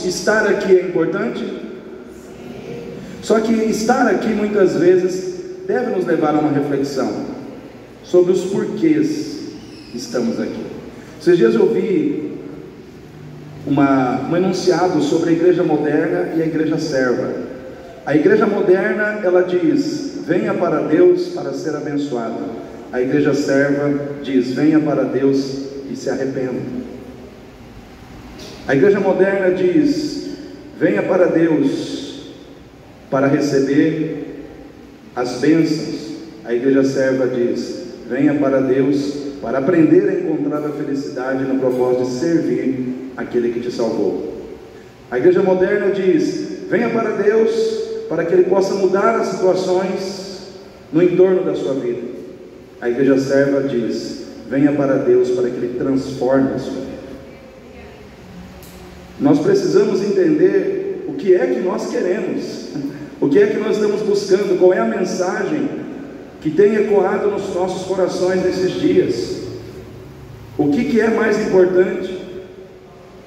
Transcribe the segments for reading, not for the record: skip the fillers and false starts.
estar aqui é importante? Só que estar aqui muitas vezes deve nos levar a uma reflexão sobre os porquês estamos aqui. Esses dias eu vi um enunciado sobre a igreja moderna e a igreja serva. A igreja moderna, ela diz: venha para Deus para ser abençoado. A igreja serva diz: venha para Deus e se arrependa. A igreja moderna diz: venha para Deus para receber as bênçãos. A igreja serva diz: venha para Deus para aprender a encontrar a felicidade no propósito de servir aquele que te salvou. A igreja moderna diz: venha para Deus para que Ele possa mudar as situações no entorno da sua vida. A igreja serva diz: venha para Deus para que Ele transforme a sua vida. Nós precisamos entender o que é que nós queremos, o que é que nós estamos buscando, qual é a mensagem que tem ecoado nos nossos corações nesses dias. O que é mais importante?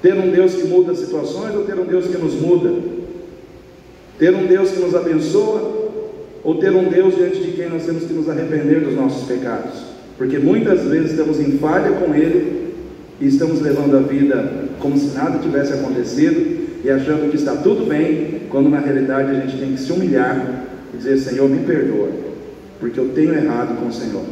Ter um Deus que muda as situações ou ter um Deus que nos muda? Ter um Deus que nos abençoa ou ter um Deus diante de quem nós temos que nos arrepender dos nossos pecados? Porque muitas vezes estamos em falha com Ele e estamos levando a vida como se nada tivesse acontecido e achando que está tudo bem, quando na realidade a gente tem que se humilhar e dizer: Senhor, me perdoa, porque eu tenho errado com o Senhor.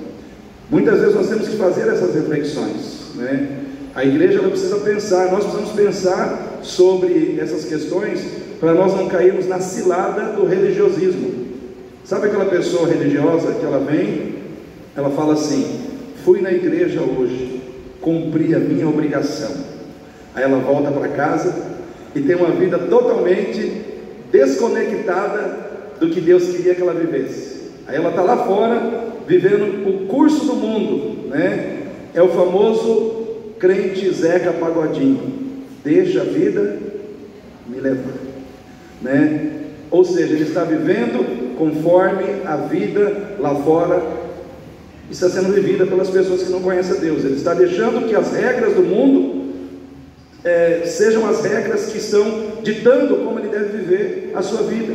Muitas vezes nós temos que fazer essas reflexões, né? A igreja ela precisa pensar, nós precisamos pensar sobre essas questões para nós não cairmos na cilada do religiosismo. Sabe aquela pessoa religiosa que ela vem, ela fala assim: fui na igreja hoje, cumpri a minha obrigação. Aí ela volta para casa e tem uma vida totalmente desconectada do que Deus queria que ela vivesse. Aí ela está lá fora, vivendo o curso do mundo, né? É o famoso crente Zeca Pagodinho: deixa a vida me levar, né? Ou seja, ele está vivendo conforme a vida lá fora está sendo vivida pelas pessoas que não conhecem a Deus. Ele está deixando que as regras do mundo sejam as regras que estão ditando como ele deve viver a sua vida.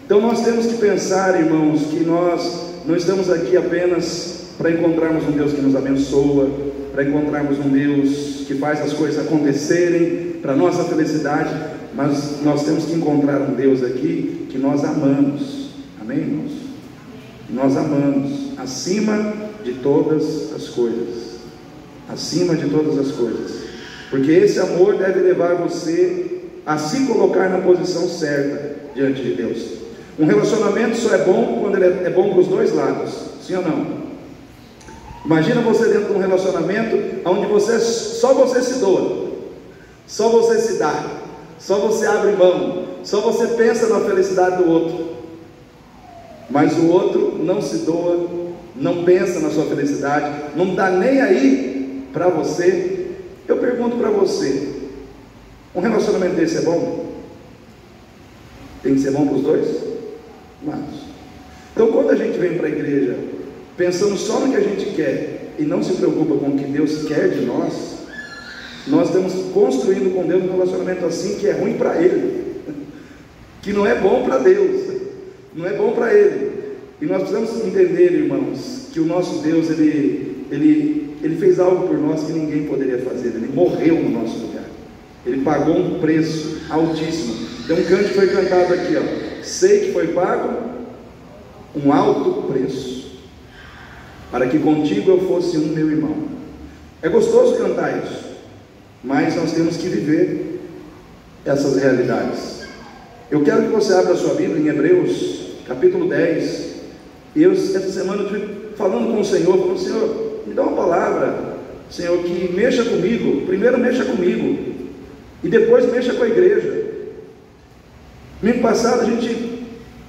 Então nós temos que pensar, irmãos, que nós não estamos aqui apenas para encontrarmos um Deus que nos abençoa, para encontrarmos um Deus que faz as coisas acontecerem para a nossa felicidade, mas nós temos que encontrar um Deus aqui que nós amamos. Amém, irmãos? Nós amamos acima de todas as coisas, acima de todas as coisas, porque esse amor deve levar você a se colocar na posição certa diante de Deus. Um relacionamento só é bom quando ele é bom para os dois lados, sim ou não? Imagina você dentro de um relacionamento onde só você se doa, só você se dá, só você abre mão, só você pensa na felicidade do outro, mas o outro não se doa, não pensa na sua felicidade, não está nem aí para você. Eu pergunto para você: um relacionamento desse é bom? Tem que ser bom para os dois lados. Então quando a gente vem para a igreja pensando só no que a gente quer e não se preocupa com o que Deus quer de nós, nós estamos construindo com Deus um relacionamento assim que é ruim para Ele, que não é bom para Deus, não é bom para Ele. E nós precisamos entender, irmãos, que o nosso Deus, Ele fez algo por nós que ninguém poderia fazer. Ele morreu no nosso lugar, Ele pagou um preço altíssimo. Tem um canto que foi cantado aqui, ó: sei que foi pago um alto preço, para que contigo eu fosse um meu irmão. É gostoso cantar isso, mas nós temos que viver essas realidades. Eu quero que você abra a sua Bíblia em Hebreus, capítulo 10. Essa semana eu estive falando com o Senhor, falando: Senhor, me dá uma palavra, Senhor, que mexa comigo. Primeiro mexa comigo e depois mexa com a igreja. Domingo passado a gente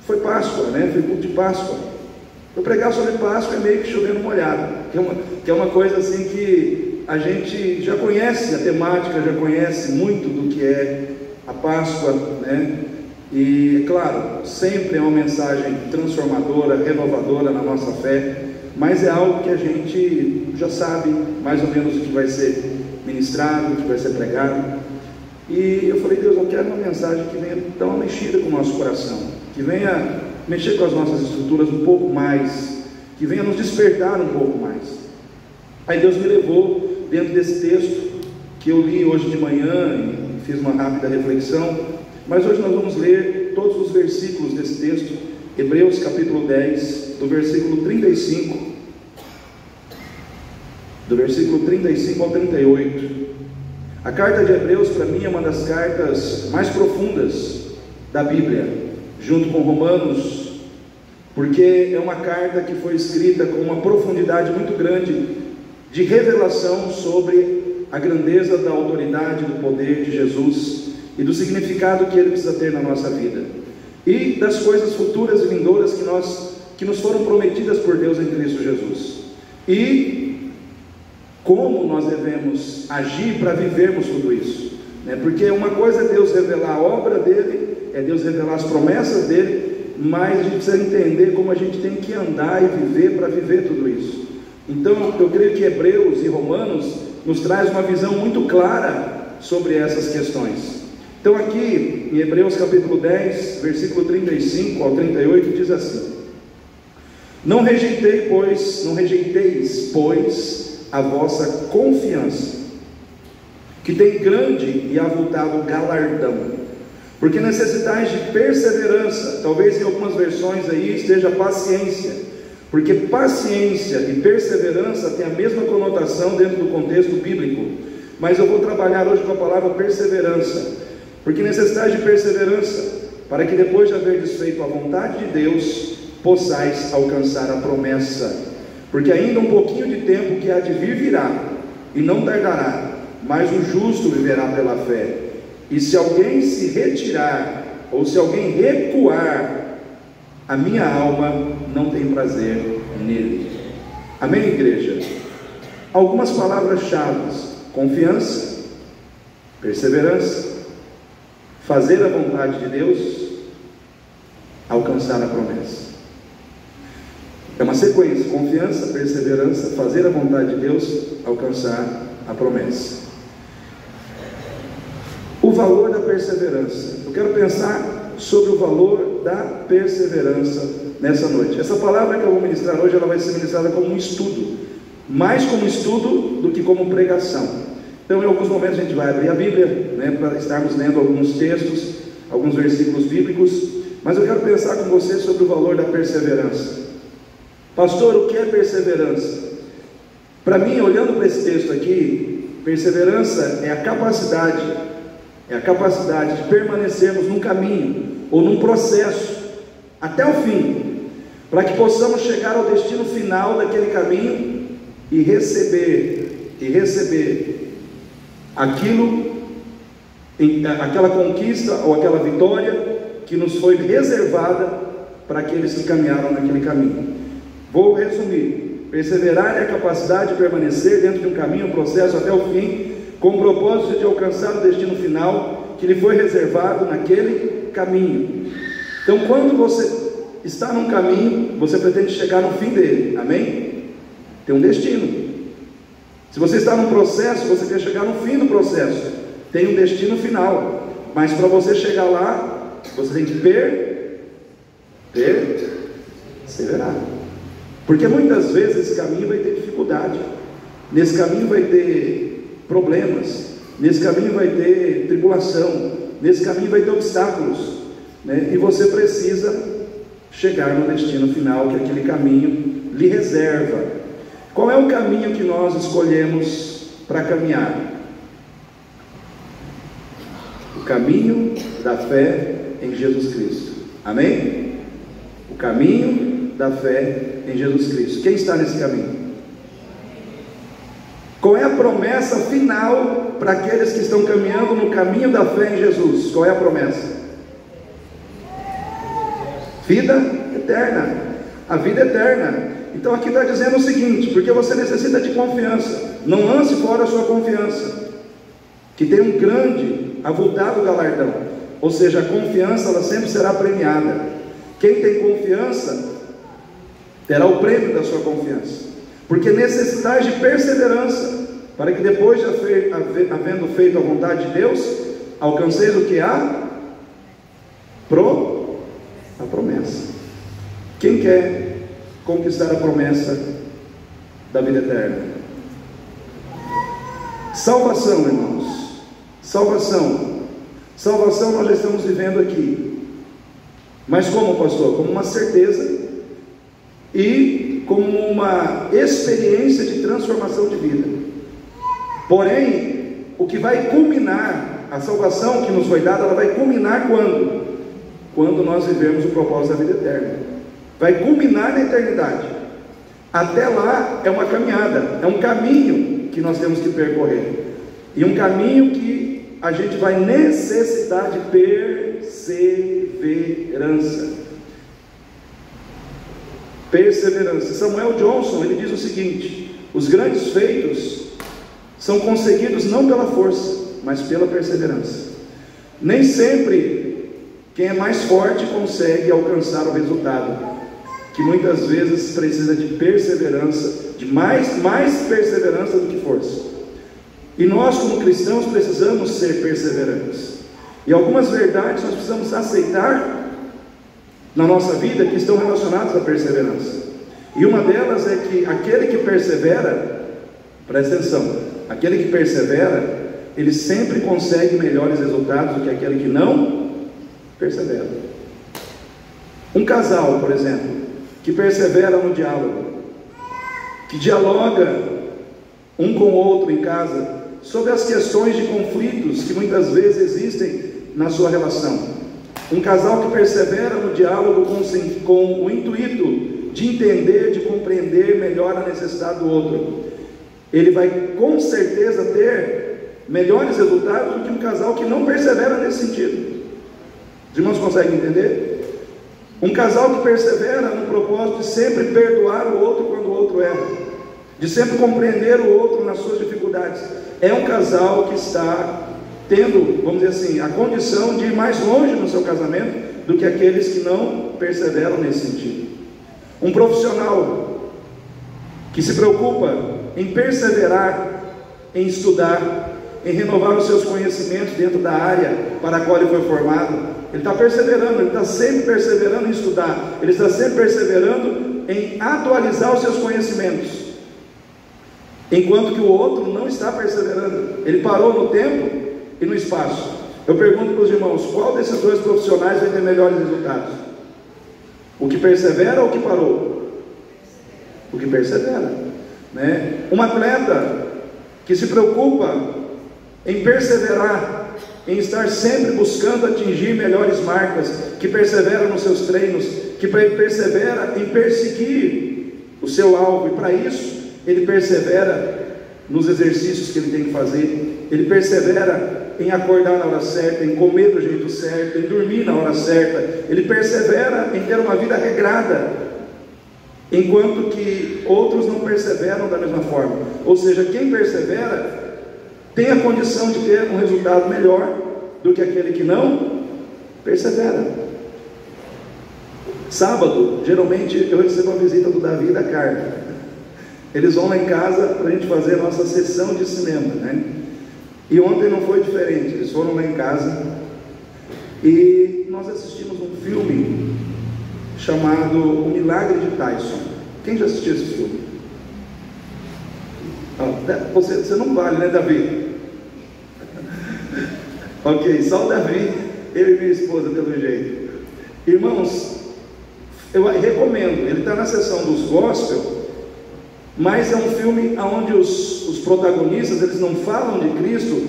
foi Páscoa, né? Foi culto de Páscoa. Eu pregar sobre Páscoa é meio que chovendo molhado, que é uma coisa assim que a gente já conhece a temática, já conhece muito do que é a Páscoa, né? E, é claro, sempre é uma mensagem transformadora, renovadora na nossa fé, mas é algo que a gente já sabe mais ou menos o que vai ser ministrado, o que vai ser pregado. E eu falei: Deus, eu quero uma mensagem que venha dar uma mexida com o nosso coração, que venha mexer com as nossas estruturas um pouco mais, que venha nos despertar um pouco mais. Aí Deus me levou dentro desse texto que eu li hoje de manhã e fiz uma rápida reflexão, mas hoje nós vamos ler todos os versículos desse texto, Hebreus capítulo 10, do versículo 35 ao 38. A carta de Hebreus, para mim, é uma das cartas mais profundas da Bíblia, junto com Romanos, porque é uma carta que foi escrita com uma profundidade muito grande de revelação sobre a grandeza da autoridade, do poder de Jesus e do significado que ele precisa ter na nossa vida, e das coisas futuras e vindouras que nos foram prometidas por Deus em Cristo Jesus, e como nós devemos agir para vivermos tudo isso, né? Porque uma coisa é Deus revelar a obra dele, é Deus revelar as promessas dele, mas a gente precisa entender como a gente tem que andar e viver para viver tudo isso. Então eu creio que Hebreus e Romanos nos traz uma visão muito clara sobre essas questões. Então aqui em Hebreus capítulo 10, versículo 35 ao 38 diz assim: Não rejeiteis, pois, a vossa confiança, que tem grande e avultado galardão, porque necessitais de perseverança. Talvez em algumas versões aí esteja paciência, porque paciência e perseverança têm a mesma conotação dentro do contexto bíblico, mas eu vou trabalhar hoje com a palavra perseverança, porque necessitais de perseverança, para que depois de haver desfeito a vontade de Deus, possais alcançar a promessa. Porque ainda um pouquinho de tempo que há de vir virá, e não tardará, mas o justo viverá pela fé. E se alguém se retirar, ou se alguém recuar, a minha alma não tem prazer nele. Amém, igreja? Algumas palavras-chave: confiança, perseverança, fazer a vontade de Deus, alcançar a promessa. É uma sequência: confiança, perseverança, fazer a vontade de Deus, alcançar a promessa. O valor da perseverança. Eu quero pensar sobre o valor da perseverança nessa noite. Essa palavra que eu vou ministrar hoje, ela vai ser ministrada como um estudo, mais como estudo do que como pregação. Então em alguns momentos a gente vai abrir a Bíblia, né, para estarmos lendo alguns textos, alguns versículos bíblicos, mas eu quero pensar com você sobre o valor da perseverança. Pastor, o que é perseverança? Para mim, olhando para esse texto aqui, perseverança é a capacidade de permanecermos num caminho ou num processo até o fim, para que possamos chegar ao destino final daquele caminho e receber aquela conquista ou aquela vitória que nos foi reservada para aqueles que caminharam naquele caminho. Vou resumir: perseverar é a capacidade de permanecer dentro de um caminho, um processo até o fim, com o propósito de alcançar o destino final que lhe foi reservado naquele caminho. Então, quando você está num caminho, você pretende chegar no fim dele, amém? Tem um destino. Se você está num processo, você quer chegar no fim do processo, tem um destino final, mas para você chegar lá, você tem que perseverar. Porque muitas vezes esse caminho vai ter dificuldade, nesse caminho vai ter problemas, nesse caminho vai ter tribulação, nesse caminho vai ter obstáculos, né? E você precisa chegar no destino final que aquele caminho lhe reserva. Qual é o caminho que nós escolhemos para caminhar? O caminho da fé em Jesus Cristo, amém? O caminho da fé em Jesus Cristo. Quem está nesse caminho? Qual é a promessa final para aqueles que estão caminhando no caminho da fé em Jesus? Qual é a promessa? Vida eterna. A vida eterna. Então aqui está dizendo o seguinte: porque você necessita de confiança, não lance fora a sua confiança, que tem um grande, avultado galardão. Ou seja, a confiança, ela sempre será premiada. Quem tem confiança terá o prêmio da sua confiança, porque necessitais de perseverança, para que depois de havendo feito a vontade de Deus, alcanceis o que há? A promessa. Quem quer conquistar a promessa da vida eterna? Salvação, irmãos. Salvação nós já estamos vivendo aqui. Mas como, pastor? Como uma certeza e como uma experiência de transformação de vida. Porém, o que vai culminar, a salvação que nos foi dada, ela vai culminar quando? Quando nós vivemos o propósito da vida eterna. Vai culminar na eternidade. Até lá é uma caminhada, é um caminho que nós temos que percorrer. E um caminho que a gente vai necessitar de perseverança. Perseverança. Samuel Johnson, ele diz o seguinte: os grandes feitos são conseguidos não pela força, mas pela perseverança. Nem sempre quem é mais forte consegue alcançar o resultado, que muitas vezes precisa de perseverança, de mais perseverança do que força. E nós, como cristãos, precisamos ser perseverantes. E algumas verdades nós precisamos aceitar na nossa vida que estão relacionadas à perseverança. E uma delas é que aquele que persevera, presta atenção, aquele que persevera, ele sempre consegue melhores resultados do que aquele que não persevera. Um casal, por exemplo, que persevera no diálogo, que dialoga um com o outro em casa sobre as questões de conflitos que muitas vezes existem na sua relação. Um casal que persevera no diálogo com o intuito de entender, de compreender melhor a necessidade do outro, ele vai com certeza ter melhores resultados do que um casal que não persevera nesse sentido. Os irmãos conseguem entender? Um casal que persevera no propósito de sempre perdoar o outro quando o outro erra, de sempre compreender o outro nas suas dificuldades, é um casal que está tendo, vamos dizer assim, a condição de ir mais longe no seu casamento do que aqueles que não perseveram nesse sentido. Um profissional que se preocupa em perseverar, em estudar, em renovar os seus conhecimentos dentro da área para a qual ele foi formado, ele está perseverando, ele está sempre perseverando em estudar, ele está sempre perseverando em atualizar os seus conhecimentos, enquanto que o outro não está perseverando, ele parou no tempo e no espaço. Eu pergunto para os irmãos, qual desses dois profissionais vai ter melhores resultados? O que persevera ou o que parou? O que persevera, né? Um atleta que se preocupa em perseverar, em estar sempre buscando atingir melhores marcas, que persevera nos seus treinos, que persevera em perseguir o seu alvo, e para isso ele persevera nos exercícios que ele tem que fazer, ele persevera em acordar na hora certa, em comer do jeito certo, em dormir na hora certa, ele persevera em ter uma vida regrada, enquanto que outros não perseveram da mesma forma. Ou seja, quem persevera tem a condição de ter um resultado melhor do que aquele que não persevera. Sábado, geralmente eu recebo a visita do Davi e da Carla. Eles vão lá em casa para a gente fazer a nossa sessão de cinema, né? E ontem não foi diferente. Eles foram lá em casa e nós assistimos um filme chamado O Milagre de Tyson. Quem já assistiu esse filme? Você não vale, né, Davi? Ok, só o Davi, eu e minha esposa, pelo jeito. Irmãos, eu recomendo. Ele está na seção dos gospel, mas é um filme onde os protagonistas, eles não falam de Cristo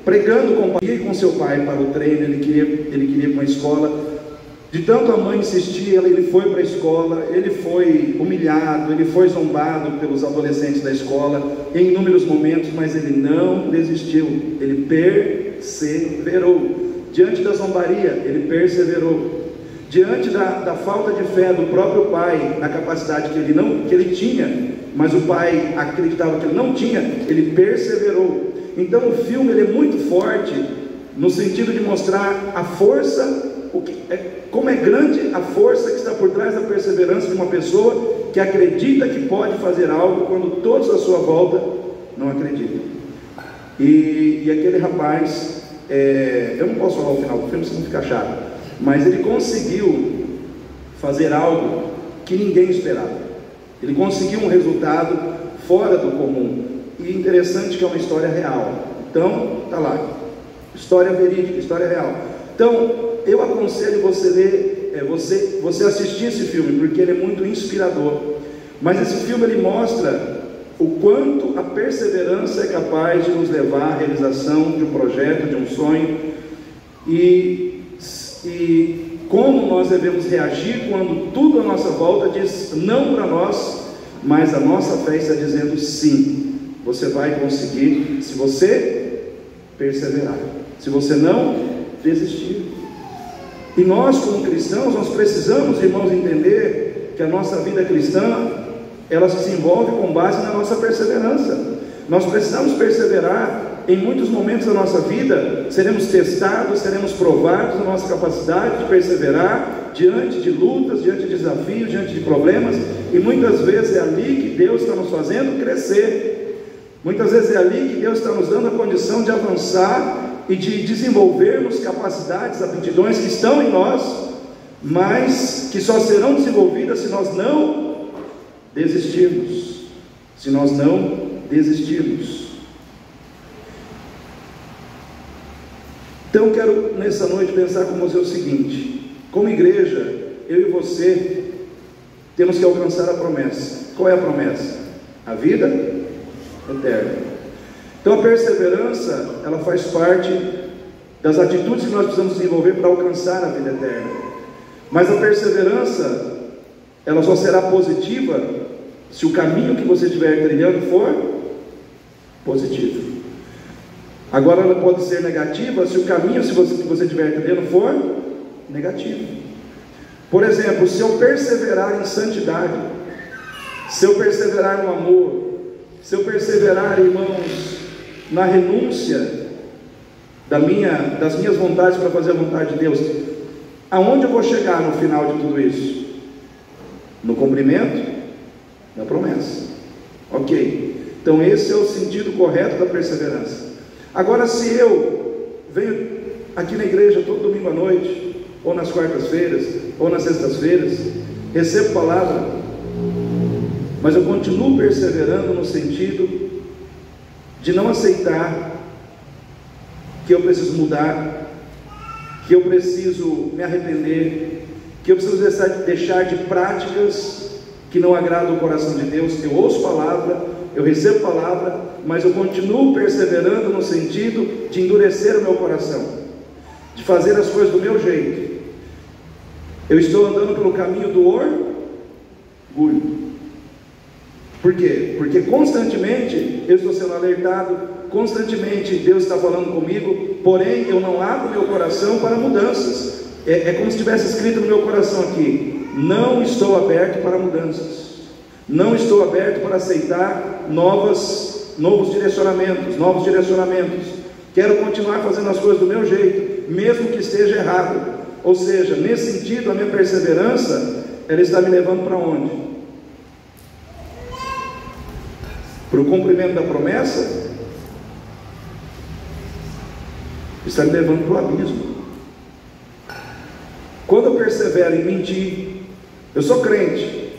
pregando com seu pai para o treino. Ele queria ir para a escola. De tanto a mãe insistir, ele foi para a escola, ele foi humilhado, ele foi zombado pelos adolescentes da escola em inúmeros momentos, mas ele não desistiu, ele perseverou. Diante da zombaria, ele perseverou. Diante da falta de fé do próprio pai, na capacidade que ele tinha, mas o pai acreditava que ele não tinha, ele perseverou. Então o filme ele é muito forte no sentido de mostrar a força, como é grande a força que está por trás da perseverança de uma pessoa que acredita que pode fazer algo quando todos à sua volta não acreditam. E aquele rapaz, eu não posso falar o final do filme, senão fica chato, mas ele conseguiu fazer algo que ninguém esperava. Ele conseguiu um resultado fora do comum, e interessante que é uma história real. Então, tá lá, história verídica, história real. Então, eu aconselho você ler, você assistir esse filme, porque ele é muito inspirador. Mas esse filme ele mostra o quanto a perseverança é capaz de nos levar à realização de um projeto, de um sonho, e como nós devemos reagir quando tudo à nossa volta diz não para nós, mas a nossa fé está dizendo sim. Você vai conseguir se você perseverar, se você não desistir. E nós, como cristãos, nós precisamos, irmãos, entender que a nossa vida cristã, ela se desenvolve com base na nossa perseverança. Nós precisamos perseverar. Em muitos momentos da nossa vida, seremos testados, seremos provados na nossa capacidade de perseverar diante de lutas, diante de desafios, diante de problemas, e muitas vezes é ali que Deus está nos fazendo crescer. Muitas vezes é ali que Deus está nos dando a condição de avançar e de desenvolvermos capacidades, aptidões que estão em nós, mas que só serão desenvolvidas se nós não desistirmos. Se nós não desistirmos. Então quero nessa noite pensar com você o seguinte: como igreja, eu e você temos que alcançar a promessa. Qual é a promessa? A vida eterna. Então a perseverança, ela faz parte das atitudes que nós precisamos desenvolver para alcançar a vida eterna. Mas a perseverança, ela só será positiva se o caminho que você estiver trilhando for positivo. Agora ela pode ser negativa se o caminho que você estiver trilhando for negativo. Por exemplo, se eu perseverar em santidade, se eu perseverar no amor, se eu perseverar, irmãos, na renúncia das minhas vontades para fazer a vontade de Deus, aonde eu vou chegar no final de tudo isso? No cumprimento da promessa. Ok, então esse é o sentido correto da perseverança. Agora, se eu venho aqui na igreja todo domingo à noite, ou nas quartas-feiras, ou nas sextas-feiras, recebo palavra, mas eu continuo perseverando no sentido de não aceitar que eu preciso mudar, que eu preciso me arrepender, que eu preciso deixar de práticas que não agradam o coração de Deus. Eu ouço palavra, eu recebo palavra, mas eu continuo perseverando no sentido de endurecer o meu coração, de fazer as coisas do meu jeito. Eu estou andando pelo caminho do orgulho. Por quê? Porque constantemente eu estou sendo alertado, constantemente Deus está falando comigo, porém eu não abro meu coração para mudanças. É como se tivesse escrito no meu coração aqui: não estou aberto para mudanças, não estou aberto para aceitar novos direcionamentos. Quero continuar fazendo as coisas do meu jeito, mesmo que esteja errado. Ou seja, nesse sentido, a minha perseverança, ela está me levando para onde? Para o cumprimento da promessa? Está me levando para o abismo. Quando eu persevero em mentir, eu sou crente,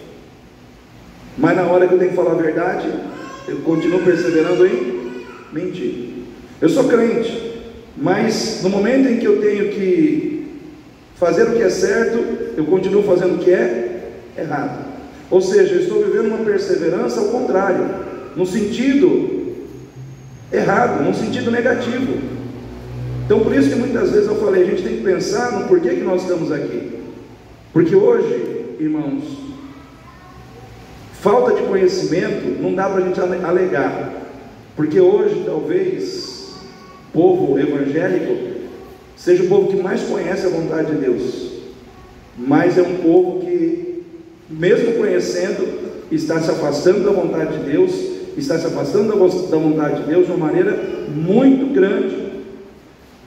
mas na hora que eu tenho que falar a verdade, eu continuo perseverando em mentir. Eu sou crente, mas no momento em que eu tenho que fazer o que é certo, eu continuo fazendo o que é errado. Ou seja, eu estou vivendo uma perseverança ao contrário, no sentido errado, no sentido negativo. Então por isso que muitas vezes eu falei, a gente tem que pensar no porquê que nós estamos aqui. Porque hoje, irmãos, falta de conhecimento não dá para a gente alegar. Porque hoje talvez o povo evangélico seja o povo que mais conhece a vontade de Deus, mas é um povo que, mesmo conhecendo, está se afastando da vontade de Deus, está se afastando da vontade de Deus de uma maneira muito grande.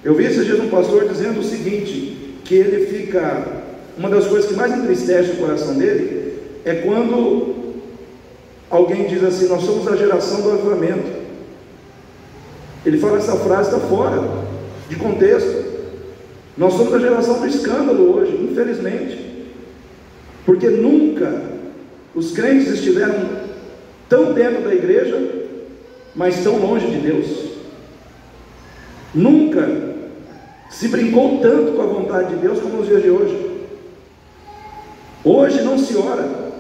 Eu vi esses dias um pastor dizendo o seguinte, que ele fica, uma das coisas que mais entristece o coração dele, é quando alguém diz assim: nós somos a geração do avivamento. Ele fala essa frase, está fora de contexto. Nós somos a geração do escândalo hoje, infelizmente, porque nunca os crentes estiveram tão dentro da igreja, mas tão longe de Deus. Nunca se brincou tanto com a vontade de Deus como nos dias de hoje. Hoje não se ora,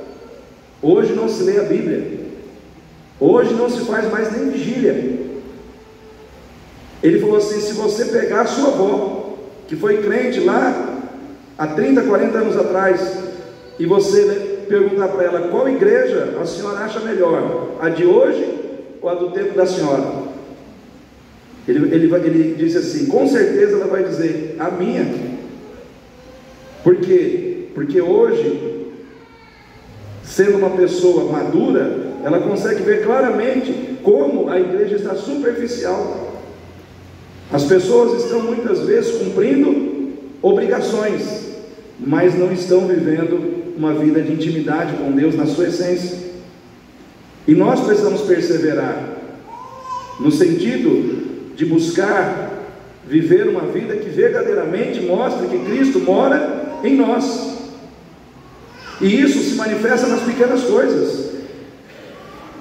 hoje não se lê a Bíblia, hoje não se faz mais nem vigília. Ele falou assim: se você pegar a sua avó, que foi crente lá há 30, 40 anos atrás, e você perguntar para ela qual igreja a senhora acha melhor, a de hoje ou a do tempo da senhora, ele disse assim: com certeza ela vai dizer a minha. Por quê? Porque hoje, sendo uma pessoa madura, ela consegue ver claramente como a igreja está superficial. As pessoas estão muitas vezes cumprindo obrigações, mas não estão vivendo uma vida de intimidade com Deus na sua essência. E nós precisamos perseverar no sentido de buscar viver uma vida que verdadeiramente mostre que Cristo mora em nós. E isso se manifesta nas pequenas coisas.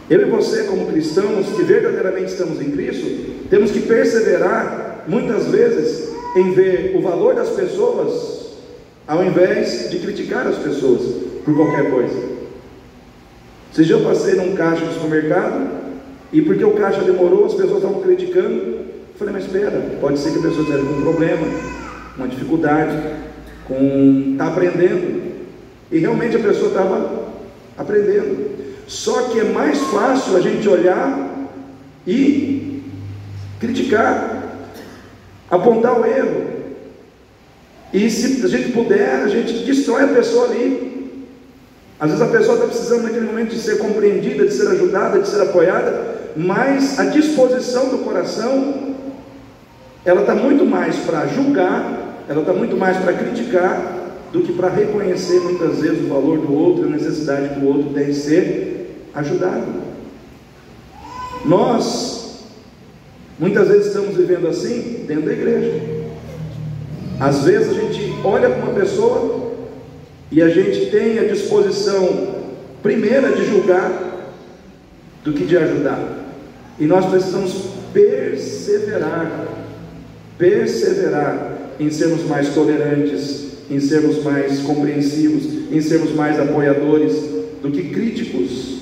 Eu e você, como cristãos que verdadeiramente estamos em Cristo, temos que perseverar muitas vezes em ver o valor das pessoas, ao invés de criticar as pessoas por qualquer coisa. Esse dia eu passei num caixa do supermercado, e porque o caixa demorou, as pessoas estavam criticando. Eu falei: mas espera, pode ser que a pessoa esteja com um problema, uma dificuldade, está aprendendo. E realmente a pessoa estava aprendendo. Só que é mais fácil a gente olhar e criticar, apontar o erro. E se a gente puder, a gente destrói a pessoa ali. Às vezes a pessoa está precisando naquele momento de ser compreendida, de ser ajudada, de ser apoiada, mas a disposição do coração, ela está muito mais para julgar, ela está muito mais para criticar, do que para reconhecer muitas vezes o valor do outro, a necessidade que o outro tem de ser ajudado. Nós muitas vezes estamos vivendo assim dentro da igreja. Às vezes a gente olha para uma pessoa e a gente tem a disposição primeira de julgar do que de ajudar. E nós precisamos perseverar em sermos mais tolerantes, em sermos mais compreensivos, em sermos mais apoiadores do que críticos.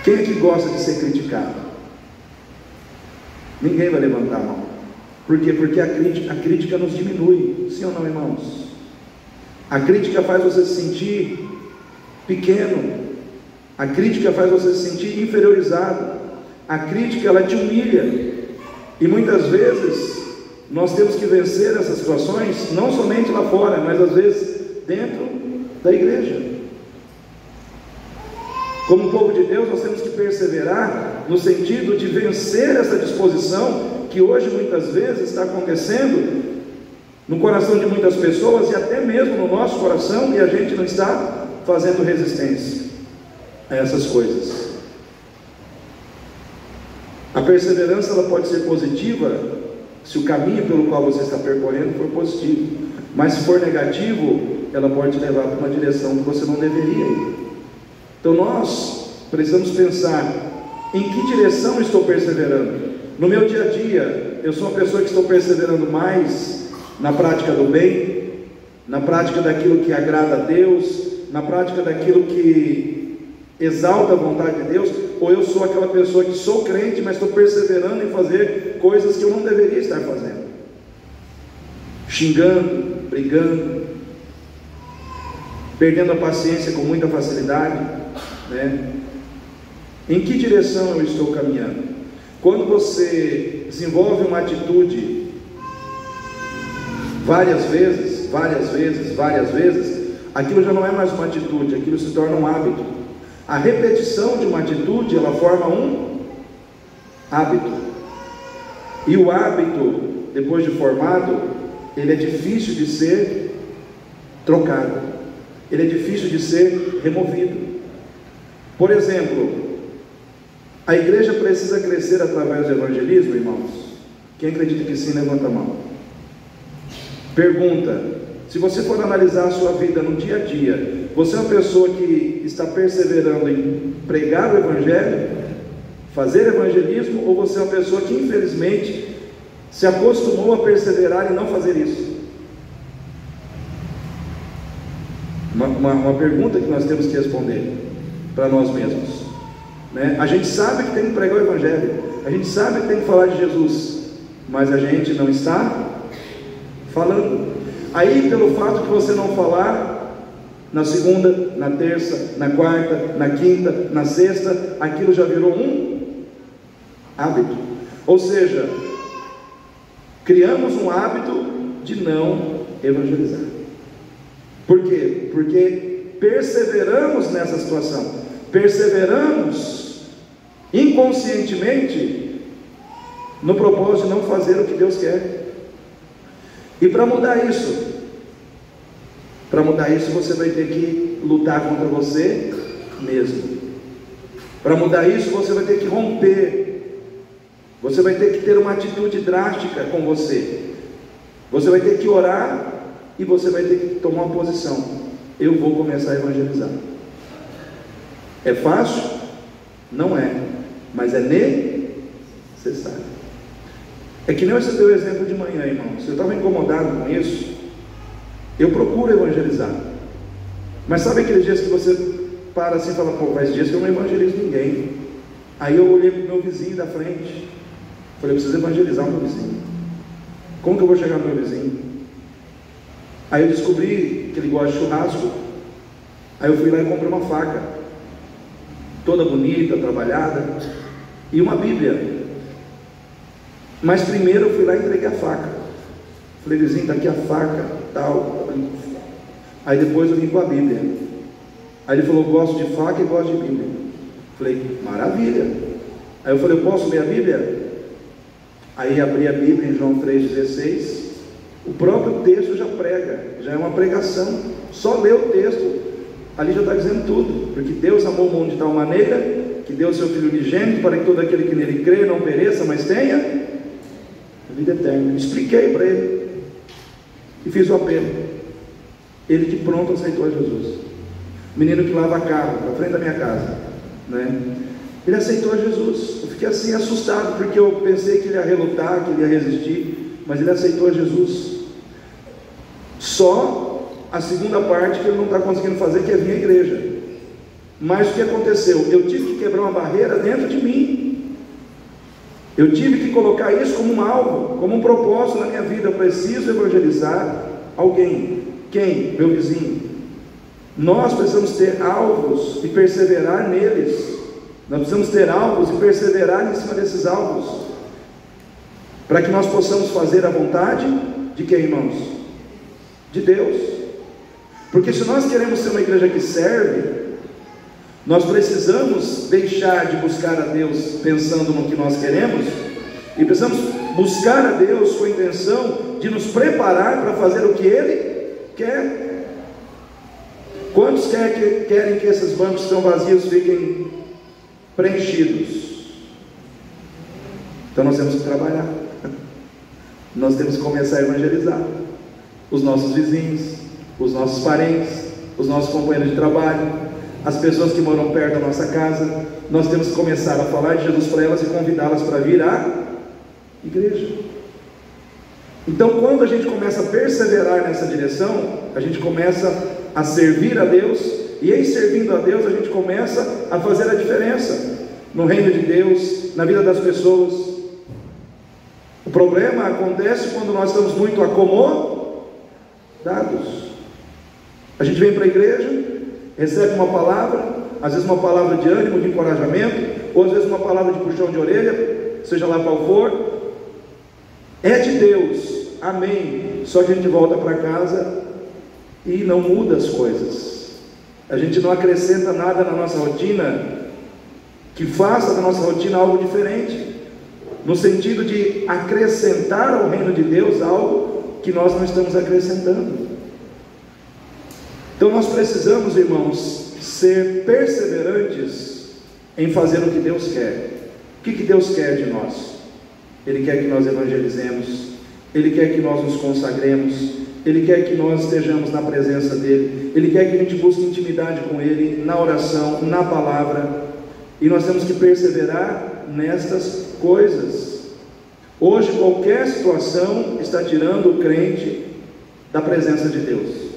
Quem é que gosta de ser criticado? Ninguém vai levantar a mão. Por quê? Porque a crítica nos diminui. Sim ou não, irmãos? A crítica faz você se sentir pequeno. A crítica faz você se sentir inferiorizado. A crítica, ela te humilha. E muitas vezes nós temos que vencer essas situações, não somente lá fora, mas às vezes dentro da igreja. Como povo de Deus, nós temos que perseverar no sentido de vencer essa disposição que hoje muitas vezes está acontecendo no coração de muitas pessoas e até mesmo no nosso coração, e a gente não está fazendo resistência a essas coisas. A perseverança, ela pode ser positiva se o caminho pelo qual você está percorrendo for positivo, mas se for negativo, ela pode te levar para uma direção que você não deveria ir. Então nós precisamos pensar: em que direção eu estou perseverando? No meu dia a dia, eu sou uma pessoa que estou perseverando mais na prática do bem, na prática daquilo que agrada a Deus, na prática daquilo que exalta a vontade de Deus, ou eu sou aquela pessoa que sou crente, mas estou perseverando em fazer coisas que eu não deveria estar fazendo, xingando, brigando, perdendo a paciência com muita facilidade, né? Em que direção eu estou caminhando? Quando você desenvolve uma atitude várias vezes, aquilo já não é mais uma atitude, aquilo se torna um hábito. A repetição de uma atitude, ela forma um hábito. E o hábito, depois de formado, ele é difícil de ser trocado, ele é difícil de ser removido. Por exemplo, a igreja precisa crescer através do evangelismo, irmãos. Quem acredita que sim, levanta a mão. Pergunta: se você for analisar a sua vida no dia a dia, você é uma pessoa que está perseverando em pregar o Evangelho, fazer evangelismo, ou você é uma pessoa que infelizmente se acostumou a perseverar e não fazer isso? Uma pergunta que nós temos que responder para nós mesmos, né? A gente sabe que tem que pregar o Evangelho, a gente sabe que tem que falar de Jesus, mas a gente não está falando. Aí, pelo fato de você não falar, na segunda, na terça, na quarta, na quinta, na sexta, aquilo já virou um hábito. Ou seja, criamos um hábito de não evangelizar. Por quê? Porque perseveramos nessa situação, perseveramos inconscientemente no propósito de não fazer o que Deus quer. E para mudar isso, você vai ter que lutar contra você mesmo. Para mudar isso, você vai ter que romper. Você vai ter que ter uma atitude drástica com você. Você vai ter que orar e você vai ter que tomar uma posição. Eu vou começar a evangelizar. É fácil? Não é, mas é necessário. É que nem você deu o exemplo de manhã, irmão. Se eu estava incomodado com isso, eu procuro evangelizar. Mas sabe aqueles dias que você para assim e fala: pô, faz dias que eu não evangelizo ninguém. Aí eu olhei para o meu vizinho da frente, falei: preciso evangelizar o meu vizinho. Como que eu vou chegar no meu vizinho? Aí eu descobri que ele gosta de churrasco. Aí eu fui lá e comprei uma faca, toda bonita, trabalhada, e uma Bíblia. Mas primeiro eu fui lá e entreguei a faca. Falei: vizinho, está aqui a faca, tal. Aí depois eu vim com a Bíblia. Aí ele falou: gosto de faca e gosto de Bíblia. Falei: maravilha. Aí eu falei: eu posso ler a Bíblia? Aí abri a Bíblia em João 3,16. O próprio texto já prega, já é uma pregação. Só ler o texto, ali já está dizendo tudo. Porque Deus amou o mundo de tal maneira que deu o seu Filho unigênito, para que todo aquele que nele crê não pereça, mas tenha a vida eterna. Expliquei para ele e fiz o apelo. Ele de pronto aceitou a Jesus. O menino que lava carro na frente da minha casa, né? Ele aceitou a Jesus. Eu fiquei assim assustado, porque eu pensei que ele ia relutar, que ele ia resistir, mas ele aceitou a Jesus. Só a segunda parte que ele não está conseguindo fazer, que é vir à igreja. Mas o que aconteceu? Eu tive que quebrar uma barreira dentro de mim. Eu tive que colocar isso como um alvo, como um propósito na minha vida. Eu preciso evangelizar alguém. Quem? Meu vizinho. Nós precisamos ter alvos e perseverar neles. Nós precisamos ter alvos e perseverar em cima desses alvos, para que nós possamos fazer a vontade de quem, irmãos? De Deus. Porque se nós queremos ser uma igreja que serve, nós precisamos deixar de buscar a Deus pensando no que nós queremos, e precisamos buscar a Deus com a intenção de nos preparar para fazer o que Ele quer. Quantos querem que esses bancos que estão vazios fiquem preenchidos? Então nós temos que trabalhar. Nós temos que começar a evangelizar os nossos vizinhos, os nossos parentes, os nossos companheiros de trabalho, as pessoas que moram perto da nossa casa. Nós temos que começar a falar de Jesus para elas e convidá-las para vir à igreja. Então, quando a gente começa a perseverar nessa direção, a gente começa a servir a Deus, e em servindo a Deus a gente começa a fazer a diferença no reino de Deus, na vida das pessoas. O problema acontece quando nós estamos muito acomodados. A gente vem para a igreja, recebe uma palavra, às vezes uma palavra de ânimo, de encorajamento, ou às vezes uma palavra de puxão de orelha, seja lá qual for. É de Deus, amém. Só que a gente volta para casa e não muda as coisas. A gente não acrescenta nada na nossa rotina que faça da nossa rotina algo diferente, no sentido de acrescentar ao reino de Deus algo que nós não estamos acrescentando. Então nós precisamos, irmãos, ser perseverantes em fazer o que Deus quer. O que Deus quer de nós? Ele quer que nós evangelizemos, Ele quer que nós nos consagremos, Ele quer que nós estejamos na presença dEle, Ele quer que a gente busque intimidade com Ele, na oração, na palavra, e nós temos que perseverar nestas coisas. Hoje qualquer situação está tirando o crente da presença de Deus,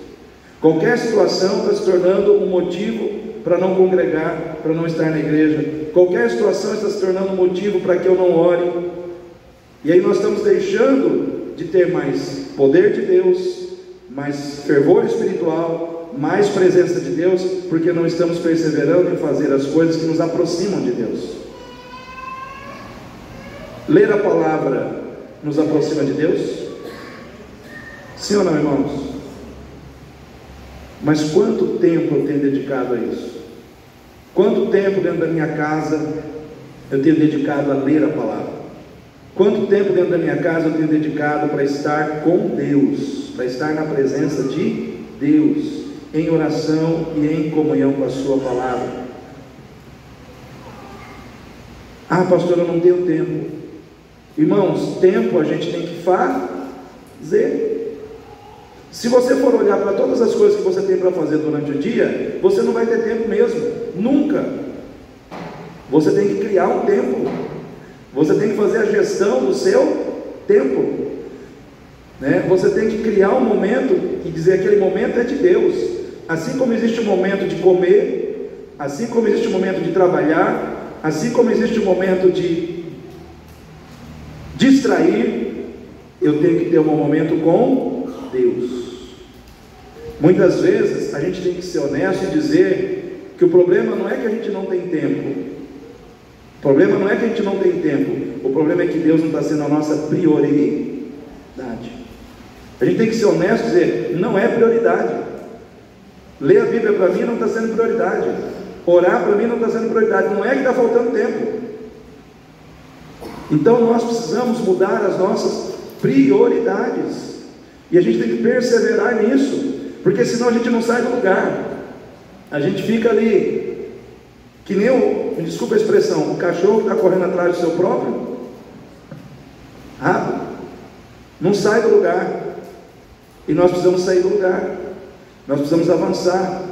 qualquer situação está se tornando um motivo para não congregar, para não estar na igreja, qualquer situação está se tornando um motivo para que eu não ore, e aí nós estamos deixando de ter mais poder de Deus, mais fervor espiritual, mais presença de Deus, porque não estamos perseverando em fazer as coisas que nos aproximam de Deus. Ler a palavra nos aproxima de Deus? Sim ou não, irmãos? Mas quanto tempo eu tenho dedicado a isso? Quanto tempo dentro da minha casa eu tenho dedicado a ler a palavra? Quanto tempo dentro da minha casa eu tenho dedicado para estar com Deus, para estar na presença de Deus, em oração e em comunhão com a sua palavra? Ah, pastor, eu não tenho tempo. Irmãos, tempo a gente tem que fazer. Se você for olhar para todas as coisas que você tem para fazer durante o dia, você não vai ter tempo mesmo, nunca. Você tem que criar um tempo, você tem que fazer a gestão do seu tempo, né? Você tem que criar um momento e dizer que aquele momento é de Deus. Assim como existe o momento de comer, assim como existe o momento de trabalhar, assim como existe o momento de distrair, eu tenho que ter um momento com Deus. Muitas vezes a gente tem que ser honesto e dizer que o problema não é que a gente não tem tempo. O problema não é que a gente não tem tempo. O problema é que Deus não está sendo a nossa prioridade. A gente tem que ser honesto e dizer, não é prioridade. Ler a Bíblia para mim não está sendo prioridade. Orar para mim não está sendo prioridade. Não é que está faltando tempo. Então nós precisamos mudar as nossas prioridades. E a gente tem que perseverar nisso, porque senão a gente não sai do lugar. A gente fica ali, que nem me desculpa a expressão, o cachorro que está correndo atrás do seu próprio rabo, não sai do lugar. E nós precisamos sair do lugar, nós precisamos avançar,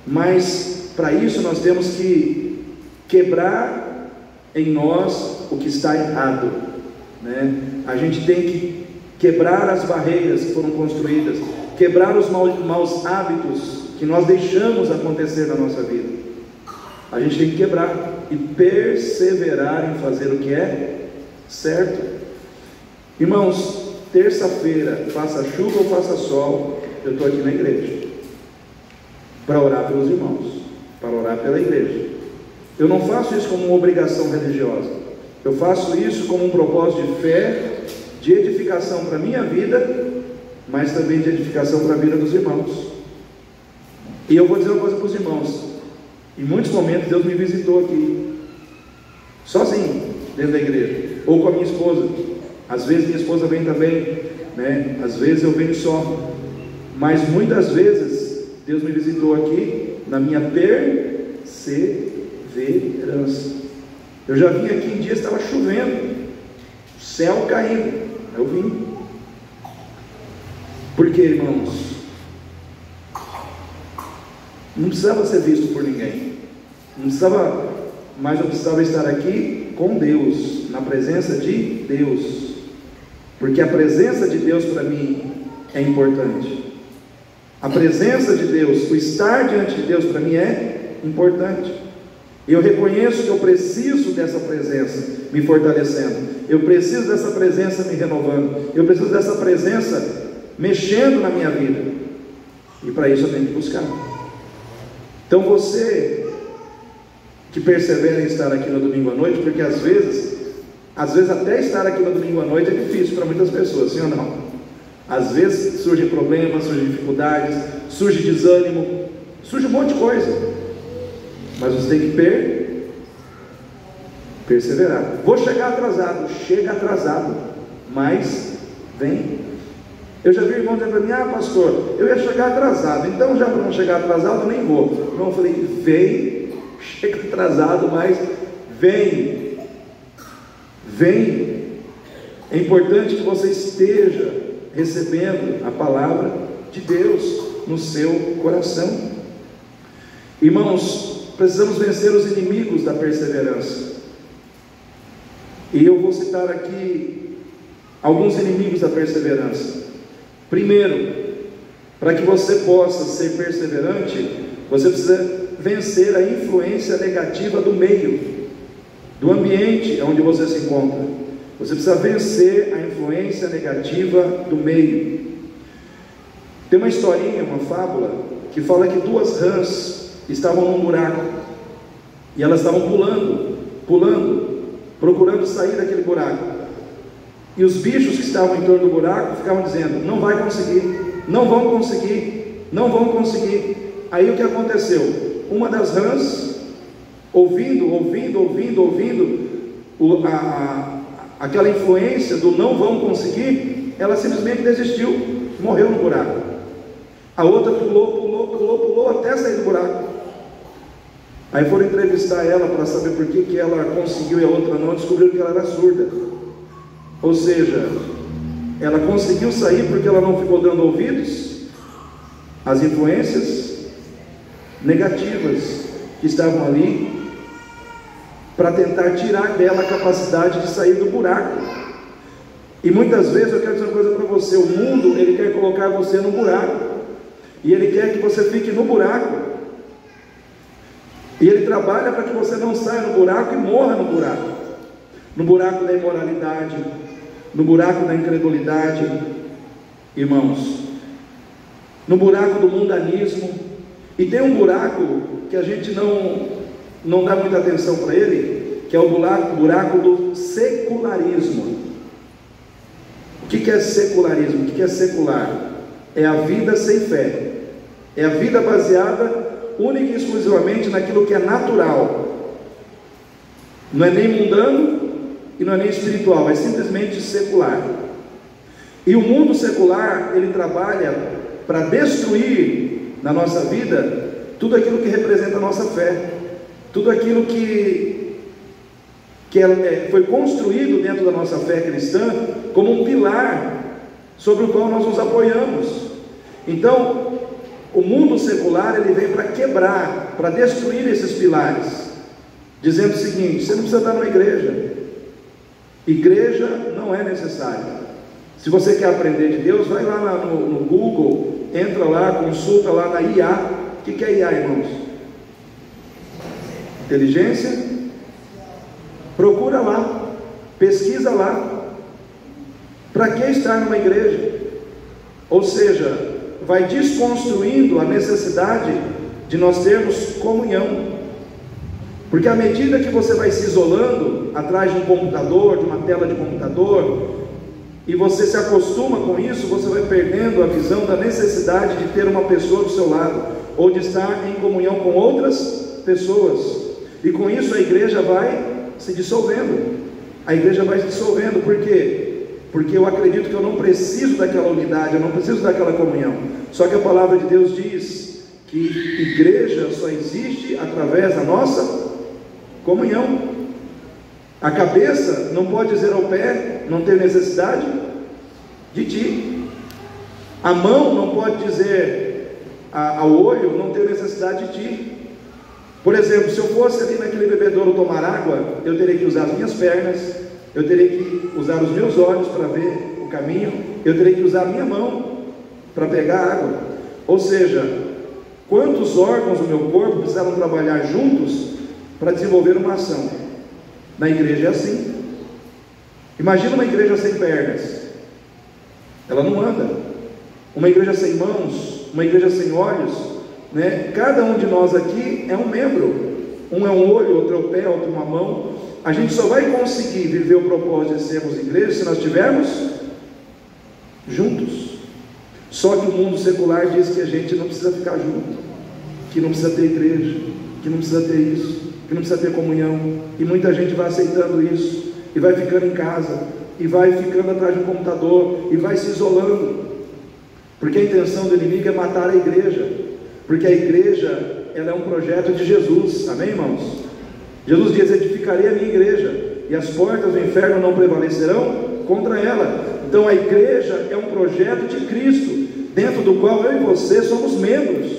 mas para isso nós temos que quebrar em nós o que está errado, né? A gente tem que quebrar as barreiras que foram construídas, quebrar os maus hábitos que nós deixamos acontecer na nossa vida. A gente tem que quebrar e perseverar em fazer o que é certo. Irmãos, terça-feira, faça chuva ou faça sol, eu estou aqui na igreja para orar pelos irmãos, para orar pela igreja. Eu não faço isso como uma obrigação religiosa, eu faço isso como um propósito de fé, de edificação para a minha vida, mas também de edificação para a vida dos irmãos. E eu vou dizer uma coisa para os irmãos: em muitos momentos Deus me visitou aqui, sozinho, dentro da igreja, ou com a minha esposa. Às vezes minha esposa vem também, né? Às vezes eu venho só, mas muitas vezes Deus me visitou aqui na minha perseverança. Eu já vim aqui em dias que estava chovendo, o céu caindo, eu vim. Por quê, irmãos? Não precisava ser visto por ninguém, não precisava, mas eu precisava estar aqui com Deus, na presença de Deus, porque a presença de Deus para mim é importante. A presença de Deus, o estar diante de Deus para mim é importante. Eu reconheço que eu preciso dessa presença me fortalecendo, eu preciso dessa presença me renovando, eu preciso dessa presença mexendo na minha vida, e para isso eu tenho que buscar. Então você que persevera em estar aqui no domingo à noite, porque às vezes até estar aqui no domingo à noite é difícil para muitas pessoas, sim ou não? Às vezes surgem problemas, surgem dificuldades, surge desânimo, surge um monte de coisa, mas você tem que perseverar. Vou chegar atrasado, chega atrasado, mas vem. Eu já vi irmão dizendo para mim: ah, pastor, eu ia chegar atrasado, então já para não chegar atrasado eu nem vou. Irmão, eu falei: vem, chega atrasado, mas vem. É importante que você esteja recebendo a palavra de Deus no seu coração. Irmãos, precisamos vencer os inimigos da perseverança. E eu vou citar aqui alguns inimigos da perseverança. Primeiro, para que você possa ser perseverante, você precisa vencer a influência negativa do meio, do ambiente onde você se encontra. Você precisa vencer a influência negativa do meio. Tem uma historinha, uma fábula, que fala que duas rãs estavam num buraco, e elas estavam pulando, procurando sair daquele buraco. E os bichos que estavam em torno do buraco ficavam dizendo: não vai conseguir, não vão conseguir, não vão conseguir. Aí o que aconteceu? Uma das rãs, ouvindo aquela influência do não vão conseguir, ela simplesmente desistiu, morreu no buraco. A outra pulou até sair do buraco. Aí foram entrevistar ela para saber por que ela conseguiu e a outra não. Descobriram que ela era surda. Ou seja, ela conseguiu sair porque ela não ficou dando ouvidos às influências negativas que estavam ali, para tentar tirar dela a capacidade de sair do buraco. E muitas vezes eu quero dizer uma coisa para você: o mundo, ele quer colocar você no buraco, e ele quer que você fique no buraco, e ele trabalha para que você não saia no buraco e morra no buraco da imoralidade, no buraco da incredulidade, irmãos, no buraco do mundanismo. E tem um buraco que a gente não dá muita atenção para ele, que é o buraco do secularismo. O que é secularismo? O que é secular? É a vida sem fé, é a vida baseada única e exclusivamente naquilo que é natural, não é nem mundano e não é nem espiritual, é simplesmente secular. E o mundo secular, ele trabalha para destruir na nossa vida tudo aquilo que representa a nossa fé, tudo aquilo que foi construído dentro da nossa fé cristã como um pilar sobre o qual nós nos apoiamos. Então, o mundo secular, ele vem para quebrar, para destruir esses pilares, dizendo o seguinte: você não precisa estar numa igreja não é necessário. Se você quer aprender de Deus, vai lá no Google, entra lá, consulta lá na IA. O que é IA, irmãos? Inteligência? Procura lá, pesquisa lá. Para que estar numa igreja? Ou seja, vai desconstruindo a necessidade de nós termos comunhão, porque à medida que você vai se isolando atrás de um computador, de uma tela de computador, e você se acostuma com isso, você vai perdendo a visão da necessidade de ter uma pessoa do seu lado, ou de estar em comunhão com outras pessoas. E com isso a igreja vai se dissolvendo. A igreja vai se dissolvendo. Por quê? Porque eu acredito que eu não preciso daquela unidade, eu não preciso daquela comunhão. Só que a palavra de Deus diz que igreja só existe através da nossa comunhão. A cabeça não pode dizer ao pé: não tenho necessidade de ti. A mão não pode dizer ao olho: não tenho necessidade de ti. Por exemplo, se eu fosse ali naquele bebedouro tomar água, eu teria que usar as minhas pernas, eu teria que usar os meus olhos para ver o caminho, eu teria que usar a minha mão para pegar a água. Ou seja, quantos órgãos do meu corpo precisavam trabalhar juntos para desenvolver uma ação? Na igreja é assim. Imagina uma igreja sem pernas, ela não anda. Uma igreja sem mãos, uma igreja sem olhos, né? Cada um de nós aqui é um membro. Um é um olho, outro é o pé, outro uma mão. A gente só vai conseguir viver o propósito de sermos igreja se nós estivermos juntos. Só que o mundo secular diz que a gente não precisa ficar junto, que não precisa ter igreja, que não precisa ter isso, que não precisa ter comunhão. E muita gente vai aceitando isso, e vai ficando em casa, e vai ficando atrás de um computador, e vai se isolando, porque a intenção do inimigo é matar a igreja, porque a igreja, ela é um projeto de Jesus. Amém, irmãos? Jesus diz: edificarei a minha igreja, e as portas do inferno não prevalecerão contra ela. Então a igreja é um projeto de Cristo, dentro do qual eu e você somos membros,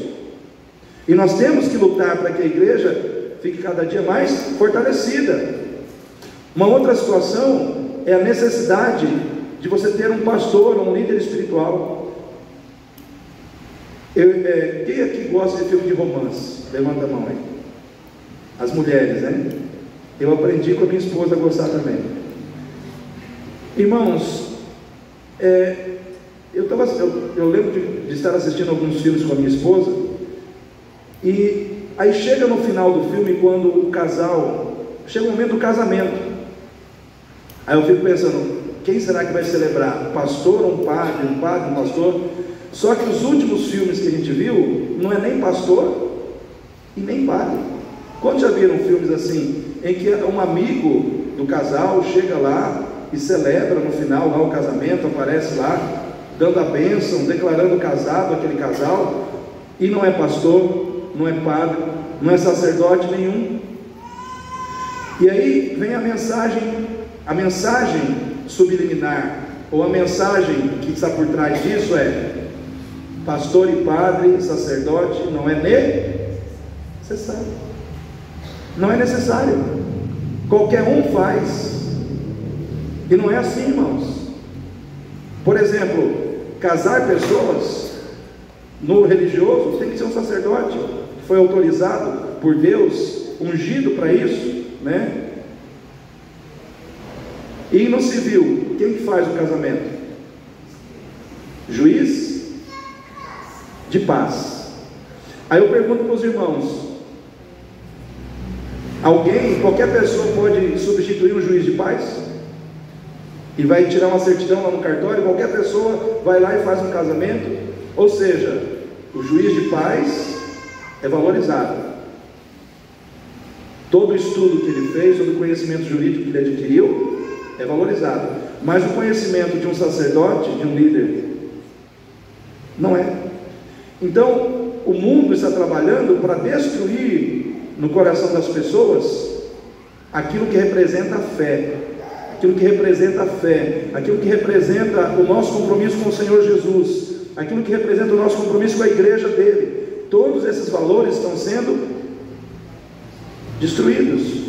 e nós temos que lutar para que a igreja fique cada dia mais fortalecida. Uma outra situação é a necessidade de você ter um pastor, um líder espiritual. Quem aqui gosta de filme de romance? Levanta a mão aí. As mulheres, né? Eu aprendi com a minha esposa a gostar também. Irmãos, eu lembro de estar assistindo alguns filmes com a minha esposa, e aí chega no final do filme, quando o casal, chega o momento do casamento, aí eu fico pensando, quem será que vai celebrar? Pastor ou um padre, um pastor? Só que os últimos filmes que a gente viu, não é nem pastor e nem padre. Quantos já viram filmes assim, em que um amigo do casal chega lá e celebra no final lá o casamento, aparece lá, dando a bênção, declarando casado aquele casal, e não é pastor, não é padre, não é sacerdote nenhum. E aí vem a mensagem subliminar, ou a mensagem que está por trás disso é: pastor e padre, sacerdote, não é necessário. Não é necessário. Qualquer um faz. E não é assim, irmãos. Por exemplo, casar pessoas no religioso tem que ser um sacerdote, que foi autorizado por Deus, ungido para isso, né? E no civil, quem que faz o casamento? Juiz de paz. Aí eu pergunto para os irmãos: qualquer pessoa pode substituir um juiz de paz? E vai tirar uma certidão lá no cartório, qualquer pessoa vai lá e faz um casamento? Ou seja, o juiz de paz é valorizado. Todo o estudo que ele fez, todo o conhecimento jurídico que ele adquiriu é valorizado. Mas o conhecimento de um sacerdote, de um líder, não é. Então, o mundo está trabalhando para destruir no coração das pessoas aquilo que representa a fé, aquilo que representa a fé, aquilo que representa o nosso compromisso com o Senhor Jesus, aquilo que representa o nosso compromisso com a igreja dele. Todos esses valores estão sendo destruídos.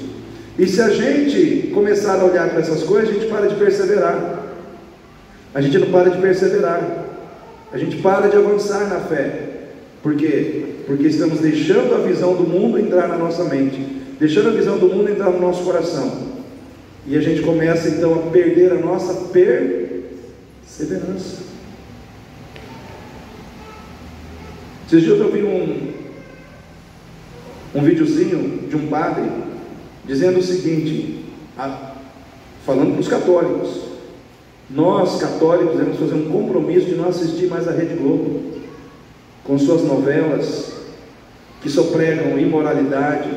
E se a gente começar a olhar para essas coisas, a gente para de perseverar. A gente não para de perseverar. A gente para de avançar na fé. Por quê? Porque estamos deixando a visão do mundo entrar na nossa mente, deixando a visão do mundo entrar no nosso coração. E a gente começa então a perder a nossa perseverança. Esses dias eu vi um videozinho de um padre dizendo o seguinte, falando para os católicos: nós católicos devemos fazer um compromisso de não assistir mais a Rede Globo, com suas novelas, que só pregam imoralidade,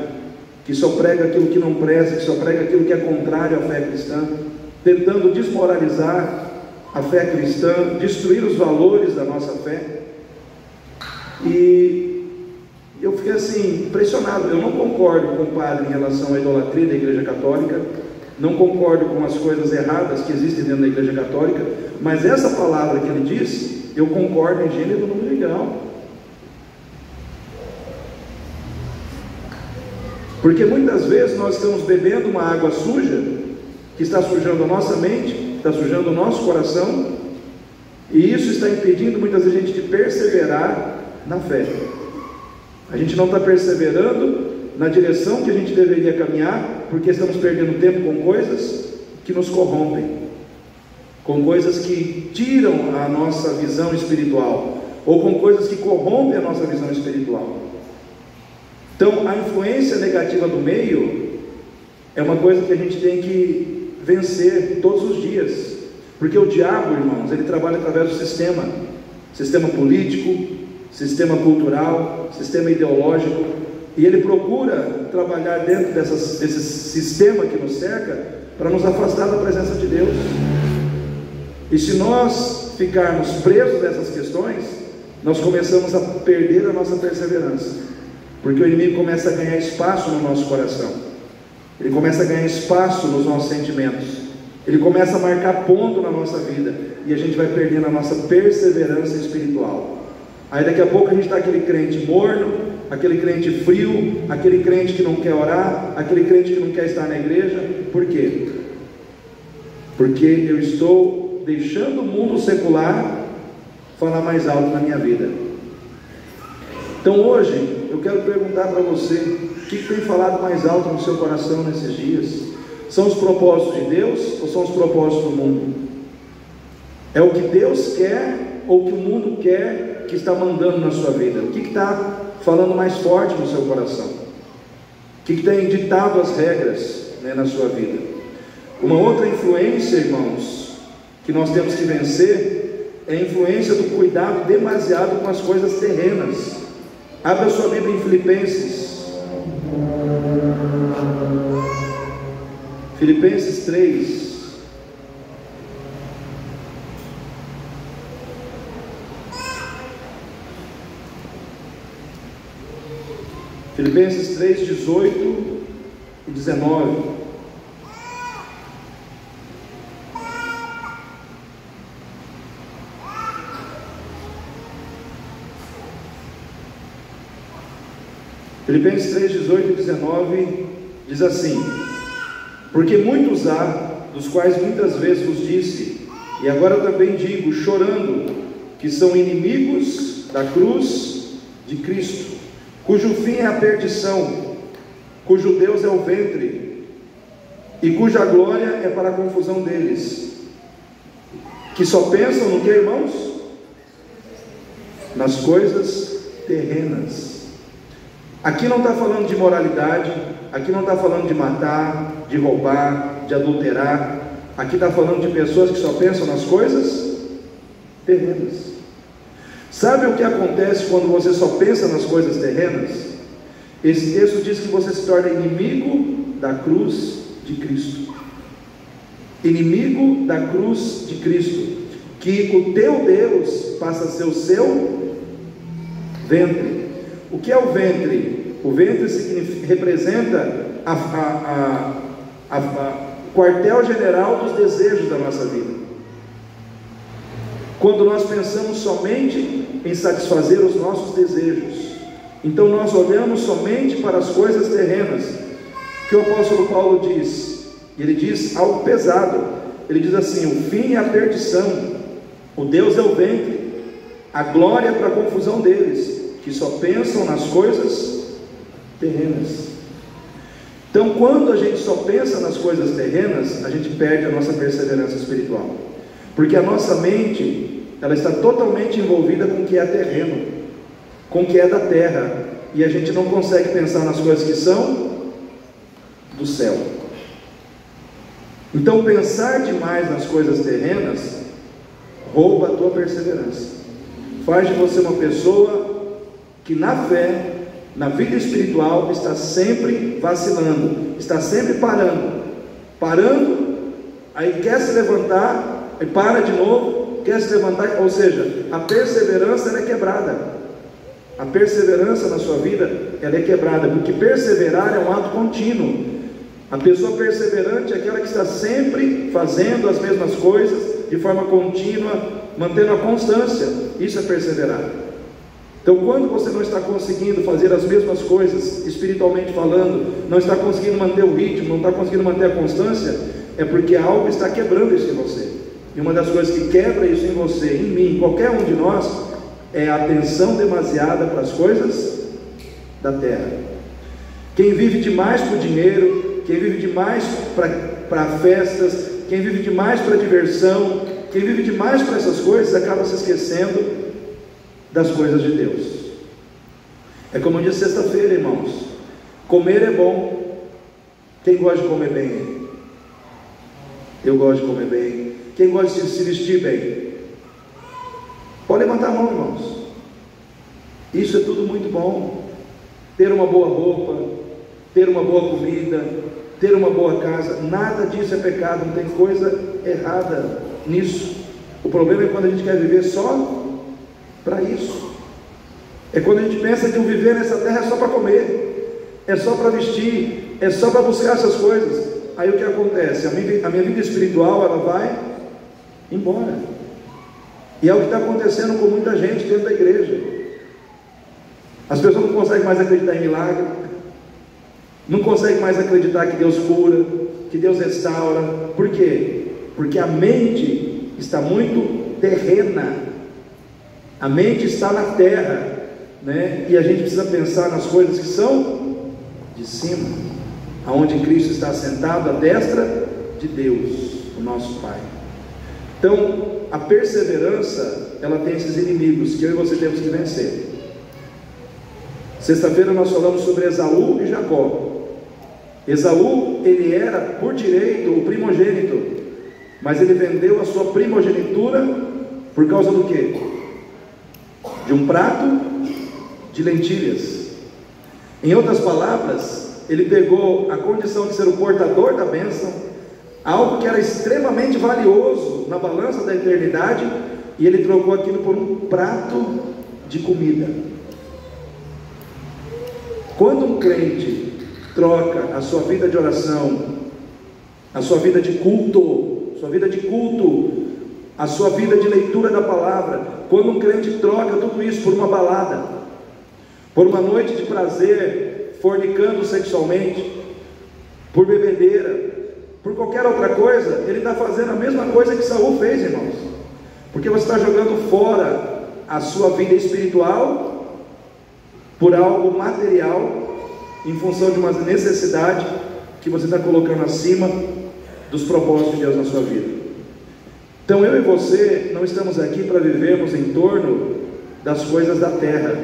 que só prega aquilo que não presta, que só prega aquilo que é contrário à fé cristã, tentando desmoralizar a fé cristã, destruir os valores da nossa fé. E eu fiquei assim, impressionado. Eu não concordo com o padre em relação à idolatria da Igreja Católica, não concordo com as coisas erradas que existem dentro da Igreja Católica, mas essa palavra que ele disse, eu concordo em gênero, número e grau. Porque muitas vezes nós estamos bebendo uma água suja, que está sujando a nossa mente, está sujando o nosso coração, e isso está impedindo muitas vezes a gente de perseverar na fé. A gente não está perseverando na direção que a gente deveria caminhar, porque estamos perdendo tempo com coisas que nos corrompem, com coisas que tiram a nossa visão espiritual, ou com coisas que corrompem a nossa visão espiritual. Então, a influência negativa do meio é uma coisa que a gente tem que vencer todos os dias, porque o diabo, irmãos, ele trabalha através do sistema político, sistema cultural, sistema ideológico, e ele procura trabalhar dentro desse sistema que nos cerca para nos afastar da presença de Deus. E se nós ficarmos presos nessas questões, nós começamos a perder a nossa perseverança, porque o inimigo começa a ganhar espaço no nosso coração, ele começa a ganhar espaço nos nossos sentimentos, ele começa a marcar ponto na nossa vida, e a gente vai perdendo a nossa perseverança espiritual. Aí daqui a pouco a gente está aquele crente morno, aquele crente frio, aquele crente que não quer orar, aquele crente que não quer estar na igreja. Por quê? Porque eu estou deixando o mundo secular falar mais alto na minha vida. Então hoje eu quero perguntar para você, o que tem falado mais alto no seu coração nesses dias? São os propósitos de Deus ou são os propósitos do mundo? É o que Deus quer ou o que o mundo quer que está mandando na sua vida? O que está falando mais forte no seu coração? O que tem ditado as regras, na sua vida? Uma outra influência, irmãos, que nós temos que vencer é a influência do cuidado demasiado com as coisas terrenas. Abra a sua Bíblia em Filipenses. Filipenses 3. Filipenses 3, 18 e 19. Filipenses 3, 18 e 19 diz assim: porque muitos há, dos quais muitas vezes vos disse, e agora também digo, chorando, que são inimigos da cruz de Cristo, cujo fim é a perdição, cujo Deus é o ventre, e cuja glória é para a confusão deles, que só pensam no que, irmãos? Nas coisas terrenas. Aqui não está falando de moralidade, aqui não está falando de matar, de roubar, de adulterar. Aqui está falando de pessoas que só pensam nas coisas terrenas. Sabe o que acontece quando você só pensa nas coisas terrenas? Esse texto diz que você se torna inimigo da cruz de Cristo. Inimigo da cruz de Cristo. Que o teu Deus passa a ser o seu ventre. O que é o ventre? O ventre representa o quartel-general dos desejos da nossa vida. Quando nós pensamos somente em satisfazer os nossos desejos, então nós olhamos somente para as coisas terrenas. O que o apóstolo Paulo diz? Ele diz algo pesado. Ele diz assim: o fim é a perdição, o Deus é o ventre, a glória é para a confusão deles, que só pensam nas coisas terrenas. Então, quando a gente só pensa nas coisas terrenas, a gente perde a nossa perseverança espiritual, porque a nossa mente, ela está totalmente envolvida com o que é terreno, com o que é da terra, e a gente não consegue pensar nas coisas que são do céu. Então, pensar demais nas coisas terrenas rouba a tua perseverança, faz de você uma pessoa que na fé, na vida espiritual, está sempre vacilando, está sempre parando, aí quer se levantar, e para de novo, quer se levantar, ou seja, a perseverança ela é quebrada. A perseverança na sua vida, ela é quebrada, porque perseverar é um ato contínuo. A pessoa perseverante é aquela que está sempre fazendo as mesmas coisas, de forma contínua, mantendo a constância. Isso é perseverar. Então, quando você não está conseguindo fazer as mesmas coisas, espiritualmente falando, não está conseguindo manter o ritmo, não está conseguindo manter a constância, é porque algo está quebrando isso em você. E uma das coisas que quebra isso em você, em mim, em qualquer um de nós, é a atenção demasiada para as coisas da terra. Quem vive demais por dinheiro, quem vive demais para festas, quem vive demais para diversão, quem vive demais para essas coisas, acaba se esquecendo das coisas de Deus. É como eu disse sexta-feira, irmãos, comer é bom. Quem gosta de comer bem? Eu gosto de comer bem. Quem gosta de se vestir bem? Pode levantar a mão, irmãos. Isso é tudo muito bom. Ter uma boa roupa, ter uma boa comida, ter uma boa casa, nada disso é pecado, não tem coisa errada nisso. O problema é quando a gente quer viver só para isso. É quando a gente pensa que o viver nessa terra é só para comer, é só para vestir, é só para buscar essas coisas. aí o que acontece? A minha vida espiritual, ela vai embora. E é o que está acontecendo com muita gente dentro da igreja. As pessoas não conseguem mais acreditar em milagre, não conseguem mais acreditar que Deus cura, que Deus restaura. Por quê? Porque a mente está muito terrena, a mente está na terra, né? E a gente precisa pensar nas coisas que são de cima, aonde Cristo está sentado à destra de Deus, o nosso Pai. Então, a perseverança, ela tem esses inimigos que eu e você temos que vencer. Sexta-feira nós falamos sobre Esaú e Jacó. Esaú, ele era por direito o primogênito, mas ele vendeu a sua primogenitura por causa do quê? De um prato de lentilhas. Em outras palavras, ele pegou a condição de ser o portador da bênção, algo que era extremamente valioso na balança da eternidade, e ele trocou aquilo por um prato de comida. Quando um crente troca a sua vida de oração, a sua vida de culto, a sua vida de leitura da palavra, quando um crente troca tudo isso por uma balada, por uma noite de prazer, fornicando sexualmente, por bebedeira, por qualquer outra coisa, ele está fazendo a mesma coisa que Saul fez, irmãos, porque você está jogando fora a sua vida espiritual por algo material, em função de uma necessidade que você está colocando acima dos propósitos de Deus na sua vida. Então eu e você não estamos aqui para vivermos em torno das coisas da terra,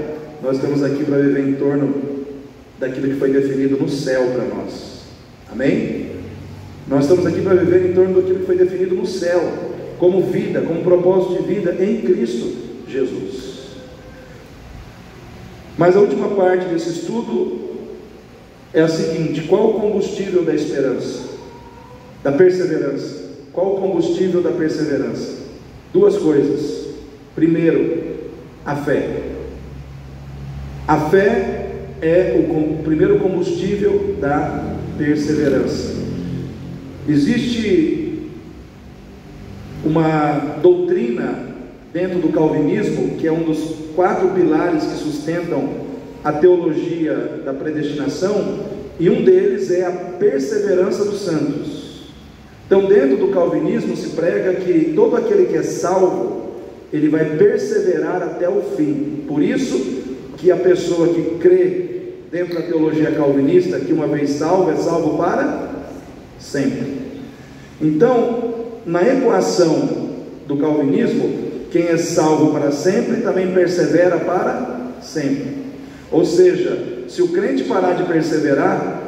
nós estamos aqui para viver em torno daquilo que foi definido no céu para nós. Amém? Nós estamos aqui para viver em torno daquilo que foi definido no céu, como vida, como propósito de vida em Cristo Jesus. Mas a última parte desse estudo é a seguinte: qual o combustível da esperança, da perseverança? Qual o combustível da perseverança? Duas coisas. Primeiro, a fé. A fé é o primeiro combustível da perseverança. Existe uma doutrina dentro do calvinismo, que é um dos 4 pilares que sustentam a teologia da predestinação, e um deles é a perseverança dos santos. Então, dentro do calvinismo se prega que todo aquele que é salvo, ele vai perseverar até o fim. Por isso que a pessoa que crê dentro da teologia calvinista, que uma vez salvo, é salvo para sempre. Então, na equação do calvinismo, quem é salvo para sempre também persevera para sempre. Ou seja, se o crente parar de perseverar,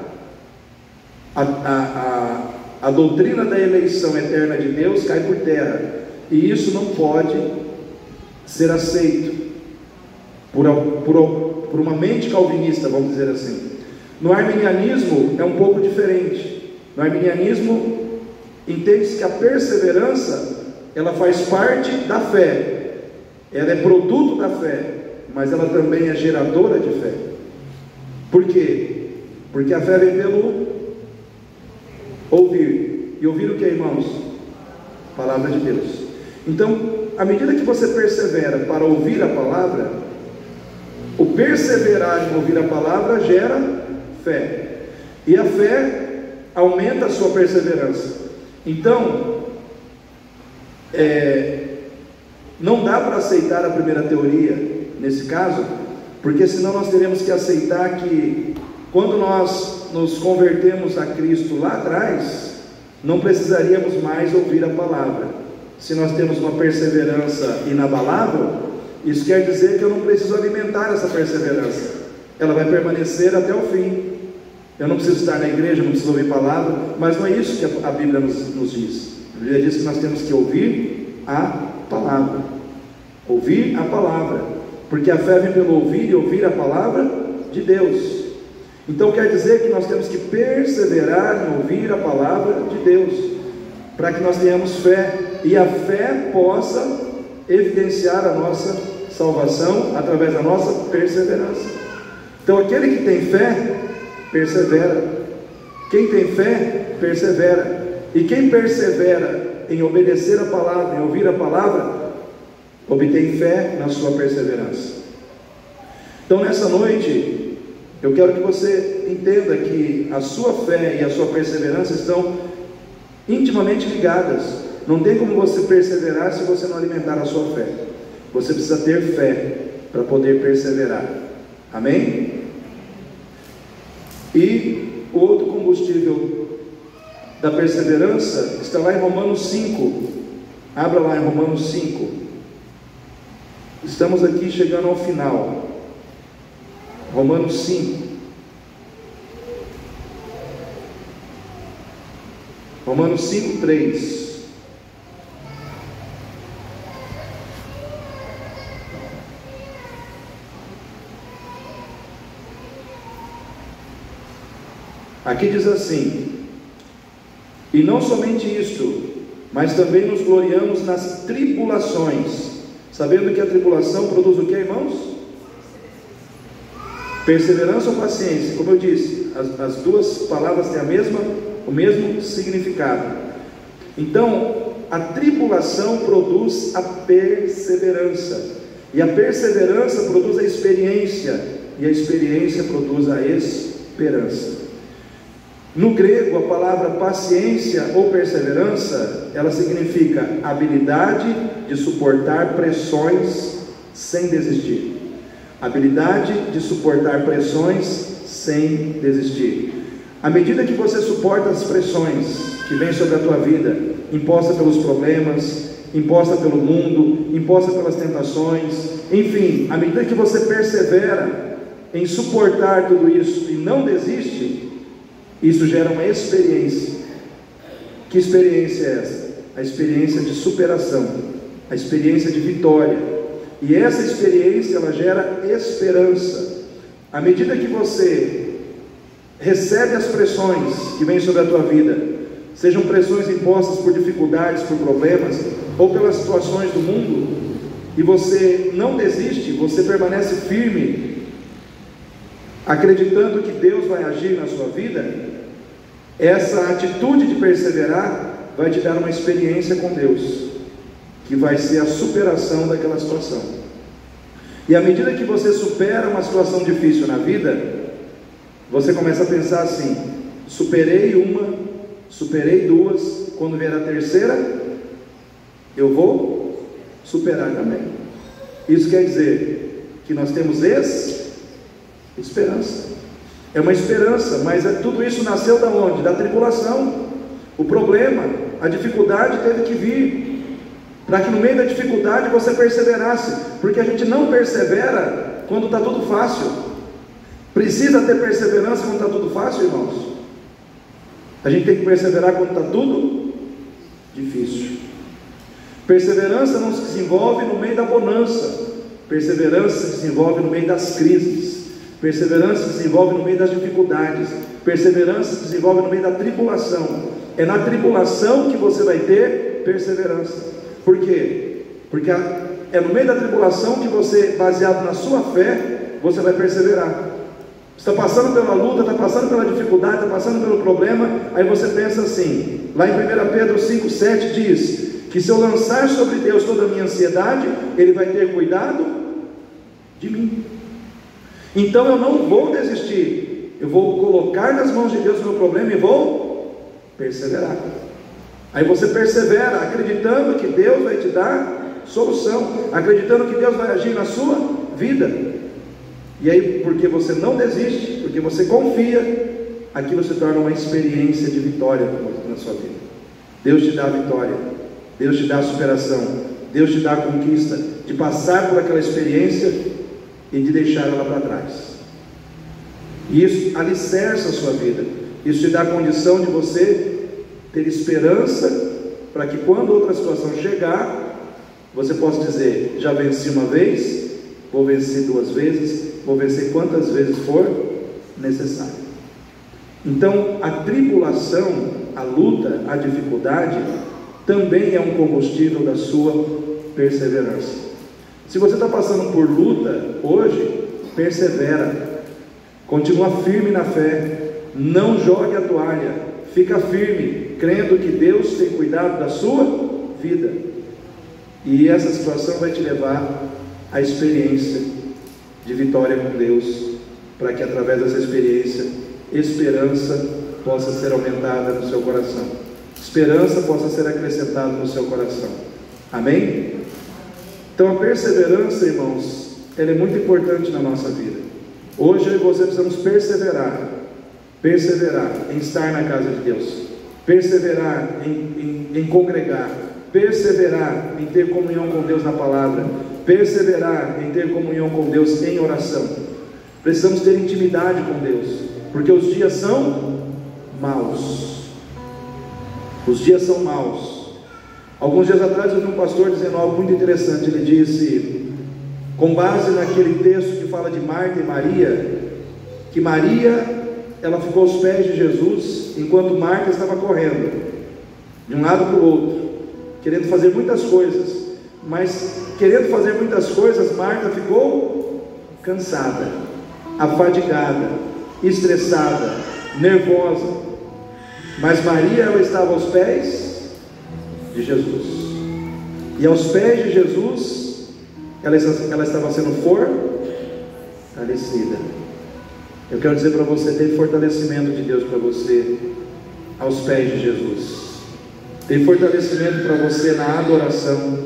a doutrina da eleição eterna de Deus cai por terra, e isso não pode ser aceito por uma mente calvinista, vamos dizer assim. No arminianismo é um pouco diferente. No arminianismo entende-se que a perseverança, ela faz parte da fé, ela é produto da fé, mas ela também é geradora de fé. Por quê? Porque a fé vem pelo ouvir. E ouvir o que, irmãos? Palavra de Deus. Então, à medida que você persevera para ouvir a palavra, o perseverar em ouvir a palavra gera fé, e a fé aumenta a sua perseverança. Então, não dá para aceitar a primeira teoria nesse caso, porque senão nós teremos que aceitar que quando nós nos convertemos a Cristo lá atrás, não precisaríamos mais ouvir a palavra. Se nós temos uma perseverança inabalável, isso quer dizer que eu não preciso alimentar essa perseverança, ela vai permanecer até o fim. Eu não preciso estar na igreja, não preciso ouvir palavra, mas não é isso que a Bíblia nos diz. A Bíblia diz que nós temos que ouvir a palavra. Ouvir a palavra, porque a fé vem pelo ouvir, e ouvir a palavra de Deus. Então quer dizer que nós temos que perseverar em ouvir a palavra de Deus, para que nós tenhamos fé, e a fé possa evidenciar a nossa salvação através da nossa perseverança. Então aquele que tem fé persevera. Quem tem fé persevera. E quem persevera em obedecer a palavra, em ouvir a palavra, obtém fé na sua perseverança. Então nessa noite, eu quero que você entenda que a sua fé e a sua perseverança estão intimamente ligadas. Não tem como você perseverar se você não alimentar a sua fé. Você precisa ter fé para poder perseverar. Amém? E o outro combustível da perseverança está lá em Romanos 5. Abra lá em Romanos 5. Estamos aqui chegando ao final. Romanos 5. Romanos 5, 3. Aqui diz assim: e não somente isto, mas também nos gloriamos nas tribulações, sabendo que a tribulação produz o que, irmãos? Perseverança ou paciência? Como eu disse, as duas palavras têm o mesmo significado. Então, a tribulação produz a perseverança, e a perseverança produz a experiência, e a experiência produz a esperança. No grego, a palavra paciência ou perseverança, ela significa habilidade de suportar pressões sem desistir. Habilidade de suportar pressões sem desistir. À medida que você suporta as pressões que vêm sobre a tua vida, imposta pelos problemas, imposta pelo mundo, imposta pelas tentações, enfim, à medida que você persevera em suportar tudo isso e não desiste, isso gera uma experiência. Que experiência é essa? A experiência de superação, a experiência de vitória. E essa experiência, ela gera esperança. À medida que você recebe as pressões que vêm sobre a tua vida, sejam pressões impostas por dificuldades, por problemas, ou pelas situações do mundo, e você não desiste, você permanece firme, acreditando que Deus vai agir na sua vida, essa atitude de perseverar vai te dar uma experiência com Deus, que vai ser a superação daquela situação. E à medida que você supera uma situação difícil na vida, você começa a pensar assim: superei uma, superei duas, quando vier a terceira, eu vou superar também. Isso quer dizer que nós temos esperança. É uma esperança, mas tudo isso nasceu da onde? Da tribulação. O problema, a dificuldade teve que vir, para que no meio da dificuldade você perseverasse, porque a gente não persevera quando está tudo fácil. Precisa ter perseverança quando está tudo fácil, irmãos? A gente tem que perseverar quando está tudo difícil. Perseverança não se desenvolve no meio da bonança, perseverança se desenvolve no meio das crises. Perseverança se desenvolve no meio das dificuldades. Perseverança se desenvolve no meio da tribulação. É na tribulação que você vai ter perseverança. Por quê? Porque é no meio da tribulação que você, baseado na sua fé, você vai perseverar. Você está passando pela luta, está passando pela dificuldade, está passando pelo problema, aí você pensa assim, lá em 1 Pedro 5,7 diz, que se eu lançar sobre Deus toda a minha ansiedade, Ele vai ter cuidado de mim. Então eu não vou desistir, eu vou colocar nas mãos de Deus o meu problema e vou perseverar. Aí você persevera, acreditando que Deus vai te dar solução, acreditando que Deus vai agir na sua vida. E aí, porque você não desiste, porque você confia, aquilo se torna uma experiência de vitória na sua vida. Deus te dá a vitória, Deus te dá a superação, Deus te dá a conquista de passar por aquela experiência e de deixar ela para trás. E isso alicerça a sua vida. Isso te dá a condição de você ter esperança, para que quando outra situação chegar, você possa dizer: já venci uma vez, vou vencer duas vezes, vou vencer quantas vezes for necessário. Então a tribulação, a luta, a dificuldade também é um combustível da sua perseverança. Se você está passando por luta hoje, persevera, continua firme na fé, Não jogue a toalha, fica firme, crendo que Deus tem cuidado da sua vida. E essa situação vai te levar à experiência de vitória com Deus, para que através dessa experiência, esperança possa ser aumentada no seu coração, esperança possa ser acrescentada no seu coração. Amém? Então a perseverança, irmãos, ela é muito importante na nossa vida. Hoje eu e você precisamos perseverar em estar na casa de Deus, perseverar em congregar, perseverar em ter comunhão com Deus na palavra, perseverar em ter comunhão com Deus em oração. Precisamos ter intimidade com Deus, porque os dias são maus. Os dias são maus. Alguns dias atrás eu vi um pastor dizendo algo muito interessante. Ele disse, com base naquele texto que fala de Marta e Maria, que Maria, ela ficou aos pés de Jesus, enquanto Marta estava correndo de um lado para o outro, querendo fazer muitas coisas. Mas querendo fazer muitas coisas, Marta ficou cansada, afadigada, estressada, nervosa. Mas Maria, ela estava aos pés de Jesus, e aos pés de Jesus ela estava sendo fortalecida. Eu quero dizer para você, tem fortalecimento de Deus para você aos pés de Jesus. Tem fortalecimento para você na adoração.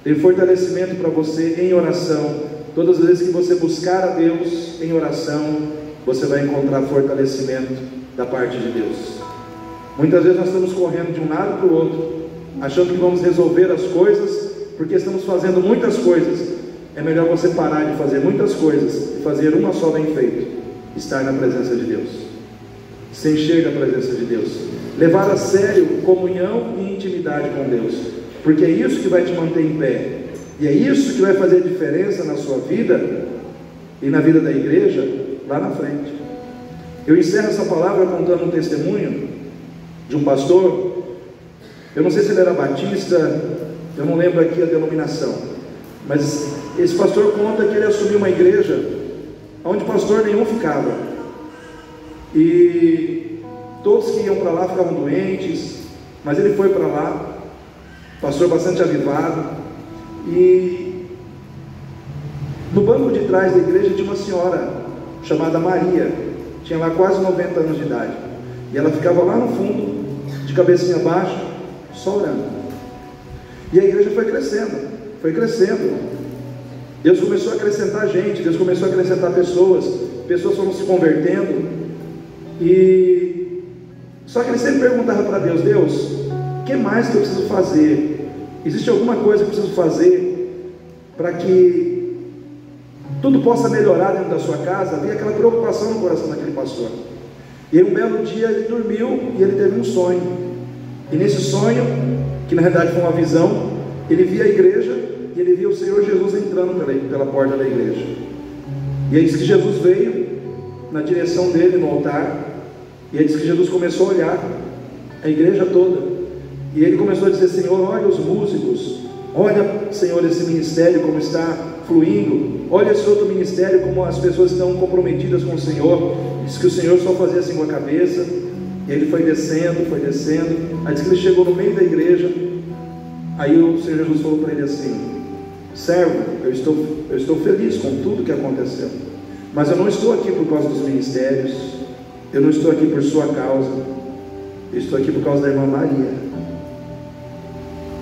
Tem fortalecimento para você em oração. Todas as vezes que você buscar a Deus em oração, você vai encontrar fortalecimento da parte de Deus. Muitas vezes nós estamos correndo de um lado para o outro, achando que vamos resolver as coisas, porque estamos fazendo muitas coisas. É melhor você parar de fazer muitas coisas e fazer uma só bem feita: estar na presença de Deus, se encher da presença de Deus, levar a sério comunhão e intimidade com Deus, porque é isso que vai te manter em pé, e é isso que vai fazer diferença na sua vida e na vida da igreja lá na frente. Eu encerro essa palavra contando um testemunho de um pastor. Eu não sei se ele era batista, eu não lembro aqui a denominação, mas esse pastor conta que ele assumiu uma igreja onde pastor nenhum ficava, e todos que iam para lá ficavam doentes, mas ele foi para lá, pastor bastante avivado, e no banco de trás da igreja tinha uma senhora chamada Maria, tinha lá quase 90 anos de idade, e ela ficava lá no fundo, de cabecinha baixa, só orando. E a igreja foi crescendo. Deus começou a acrescentar gente, Deus começou a acrescentar pessoas foram se convertendo, e só que ele sempre perguntava para Deus: Deus, o que mais que eu preciso fazer? Existe alguma coisa que eu preciso fazer para que tudo possa melhorar dentro da sua casa? Havia aquela preocupação no coração daquele pastor. E aí um belo dia ele dormiu e ele teve um sonho, e nesse sonho, que na realidade foi uma visão, ele via a igreja, e ele via o Senhor Jesus entrando pela porta da igreja. E aí diz que Jesus veio na direção dele no altar, e aí diz que Jesus começou a olhar a igreja toda, e ele começou a dizer: Senhor, olha os músicos, olha, Senhor, esse ministério como está fluindo, olha esse outro ministério, como as pessoas estão comprometidas com o Senhor. Diz que o Senhor só fazia assim com a cabeça, e ele foi descendo, aí diz que ele chegou no meio da igreja. Aí o Senhor Jesus falou para ele assim: servo, eu estou feliz com tudo que aconteceu, mas eu não estou aqui por causa dos ministérios, eu não estou aqui por sua causa, eu estou aqui por causa da irmã Maria.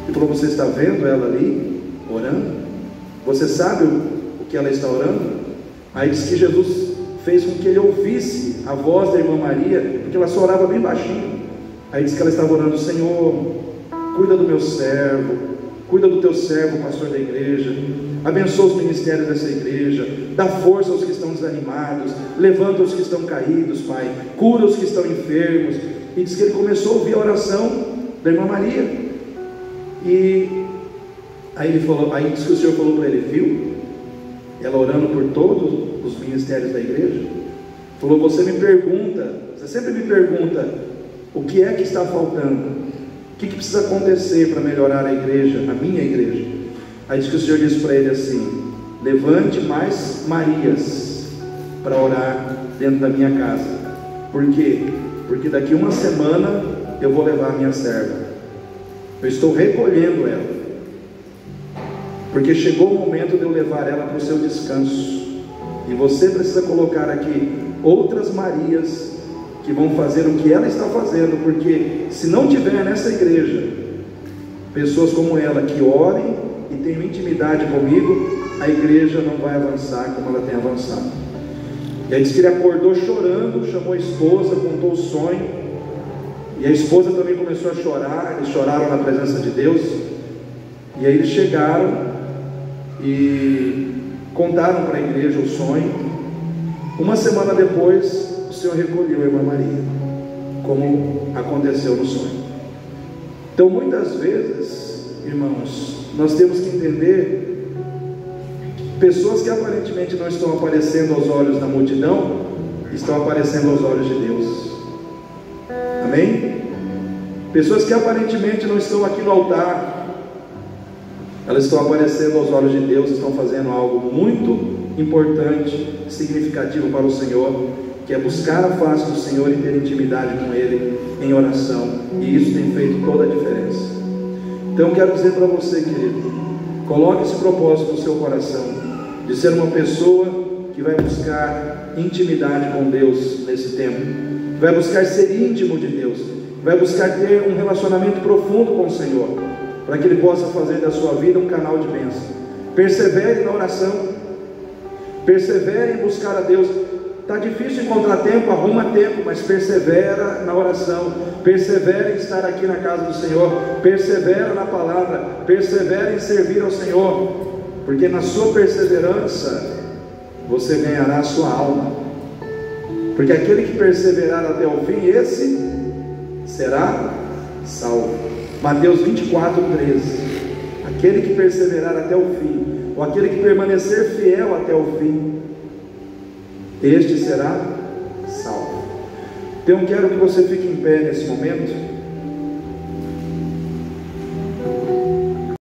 Ele falou: você está vendo ela ali orando? Você sabe o que ela está orando? Aí diz que Jesus fez com que ele ouvisse a voz da irmã Maria, porque ela só orava bem baixinho. Aí diz que ela estava orando: Senhor, cuida do meu servo, cuida do teu servo, pastor da igreja, abençoa os ministérios dessa igreja, dá força aos que estão desanimados, levanta os que estão caídos, Pai, cura os que estão enfermos. E diz que ele começou a ouvir a oração da irmã Maria, e aí diz que o Senhor falou para ele: viu ela orando por todos os ministérios da igreja? Falou: você sempre me pergunta o que é que está faltando, o que precisa acontecer para melhorar a igreja, a minha igreja. Aí diz que o Senhor disse para ele assim: levante mais Marias para orar dentro da minha casa. Por quê? Porque daqui uma semana eu vou levar a minha serva. Eu estou recolhendo ela, porque chegou o momento de eu levar ela para o seu descanso. E você precisa colocar aqui outras Marias que vão fazer o que ela está fazendo, porque se não tiver nessa igreja pessoas como ela que orem e tenham intimidade comigo, a igreja não vai avançar como ela tem avançado. E aí diz que ele acordou chorando, chamou a esposa, contou o sonho, e a esposa também começou a chorar. Eles choraram na presença de Deus. E aí eles chegaram e contaram para a igreja o sonho. Uma semana depois, o Senhor recolheu a irmã Maria, como aconteceu no sonho. Então muitas vezes, irmãos, nós temos que entender que pessoas que aparentemente não estão aparecendo aos olhos da multidão, estão aparecendo aos olhos de Deus. Amém? Pessoas que aparentemente não estão aqui no altar, elas estão aparecendo aos olhos de Deus, estão fazendo algo muito importante, significativo para o Senhor, que é buscar a face do Senhor e ter intimidade com Ele em oração, e isso tem feito toda a diferença. Então eu quero dizer para você, querido, coloque esse propósito no seu coração, de ser uma pessoa que vai buscar intimidade com Deus nesse tempo, que vai buscar ser íntimo de Deus, que vai buscar ter um relacionamento profundo com o Senhor, para que Ele possa fazer da sua vida um canal de bênção. Persevere na oração, persevere em buscar a Deus. Está difícil encontrar tempo, arruma tempo, mas persevera na oração, persevera em estar aqui na casa do Senhor, persevera na palavra, persevera em servir ao Senhor, porque na sua perseverança você ganhará a sua alma, porque aquele que perseverar até o fim, esse será salvo. Mateus 24:13. Aquele que perseverar até o fim, ou aquele que permanecer fiel até o fim, este será salvo. Então quero que você fique em pé nesse momento.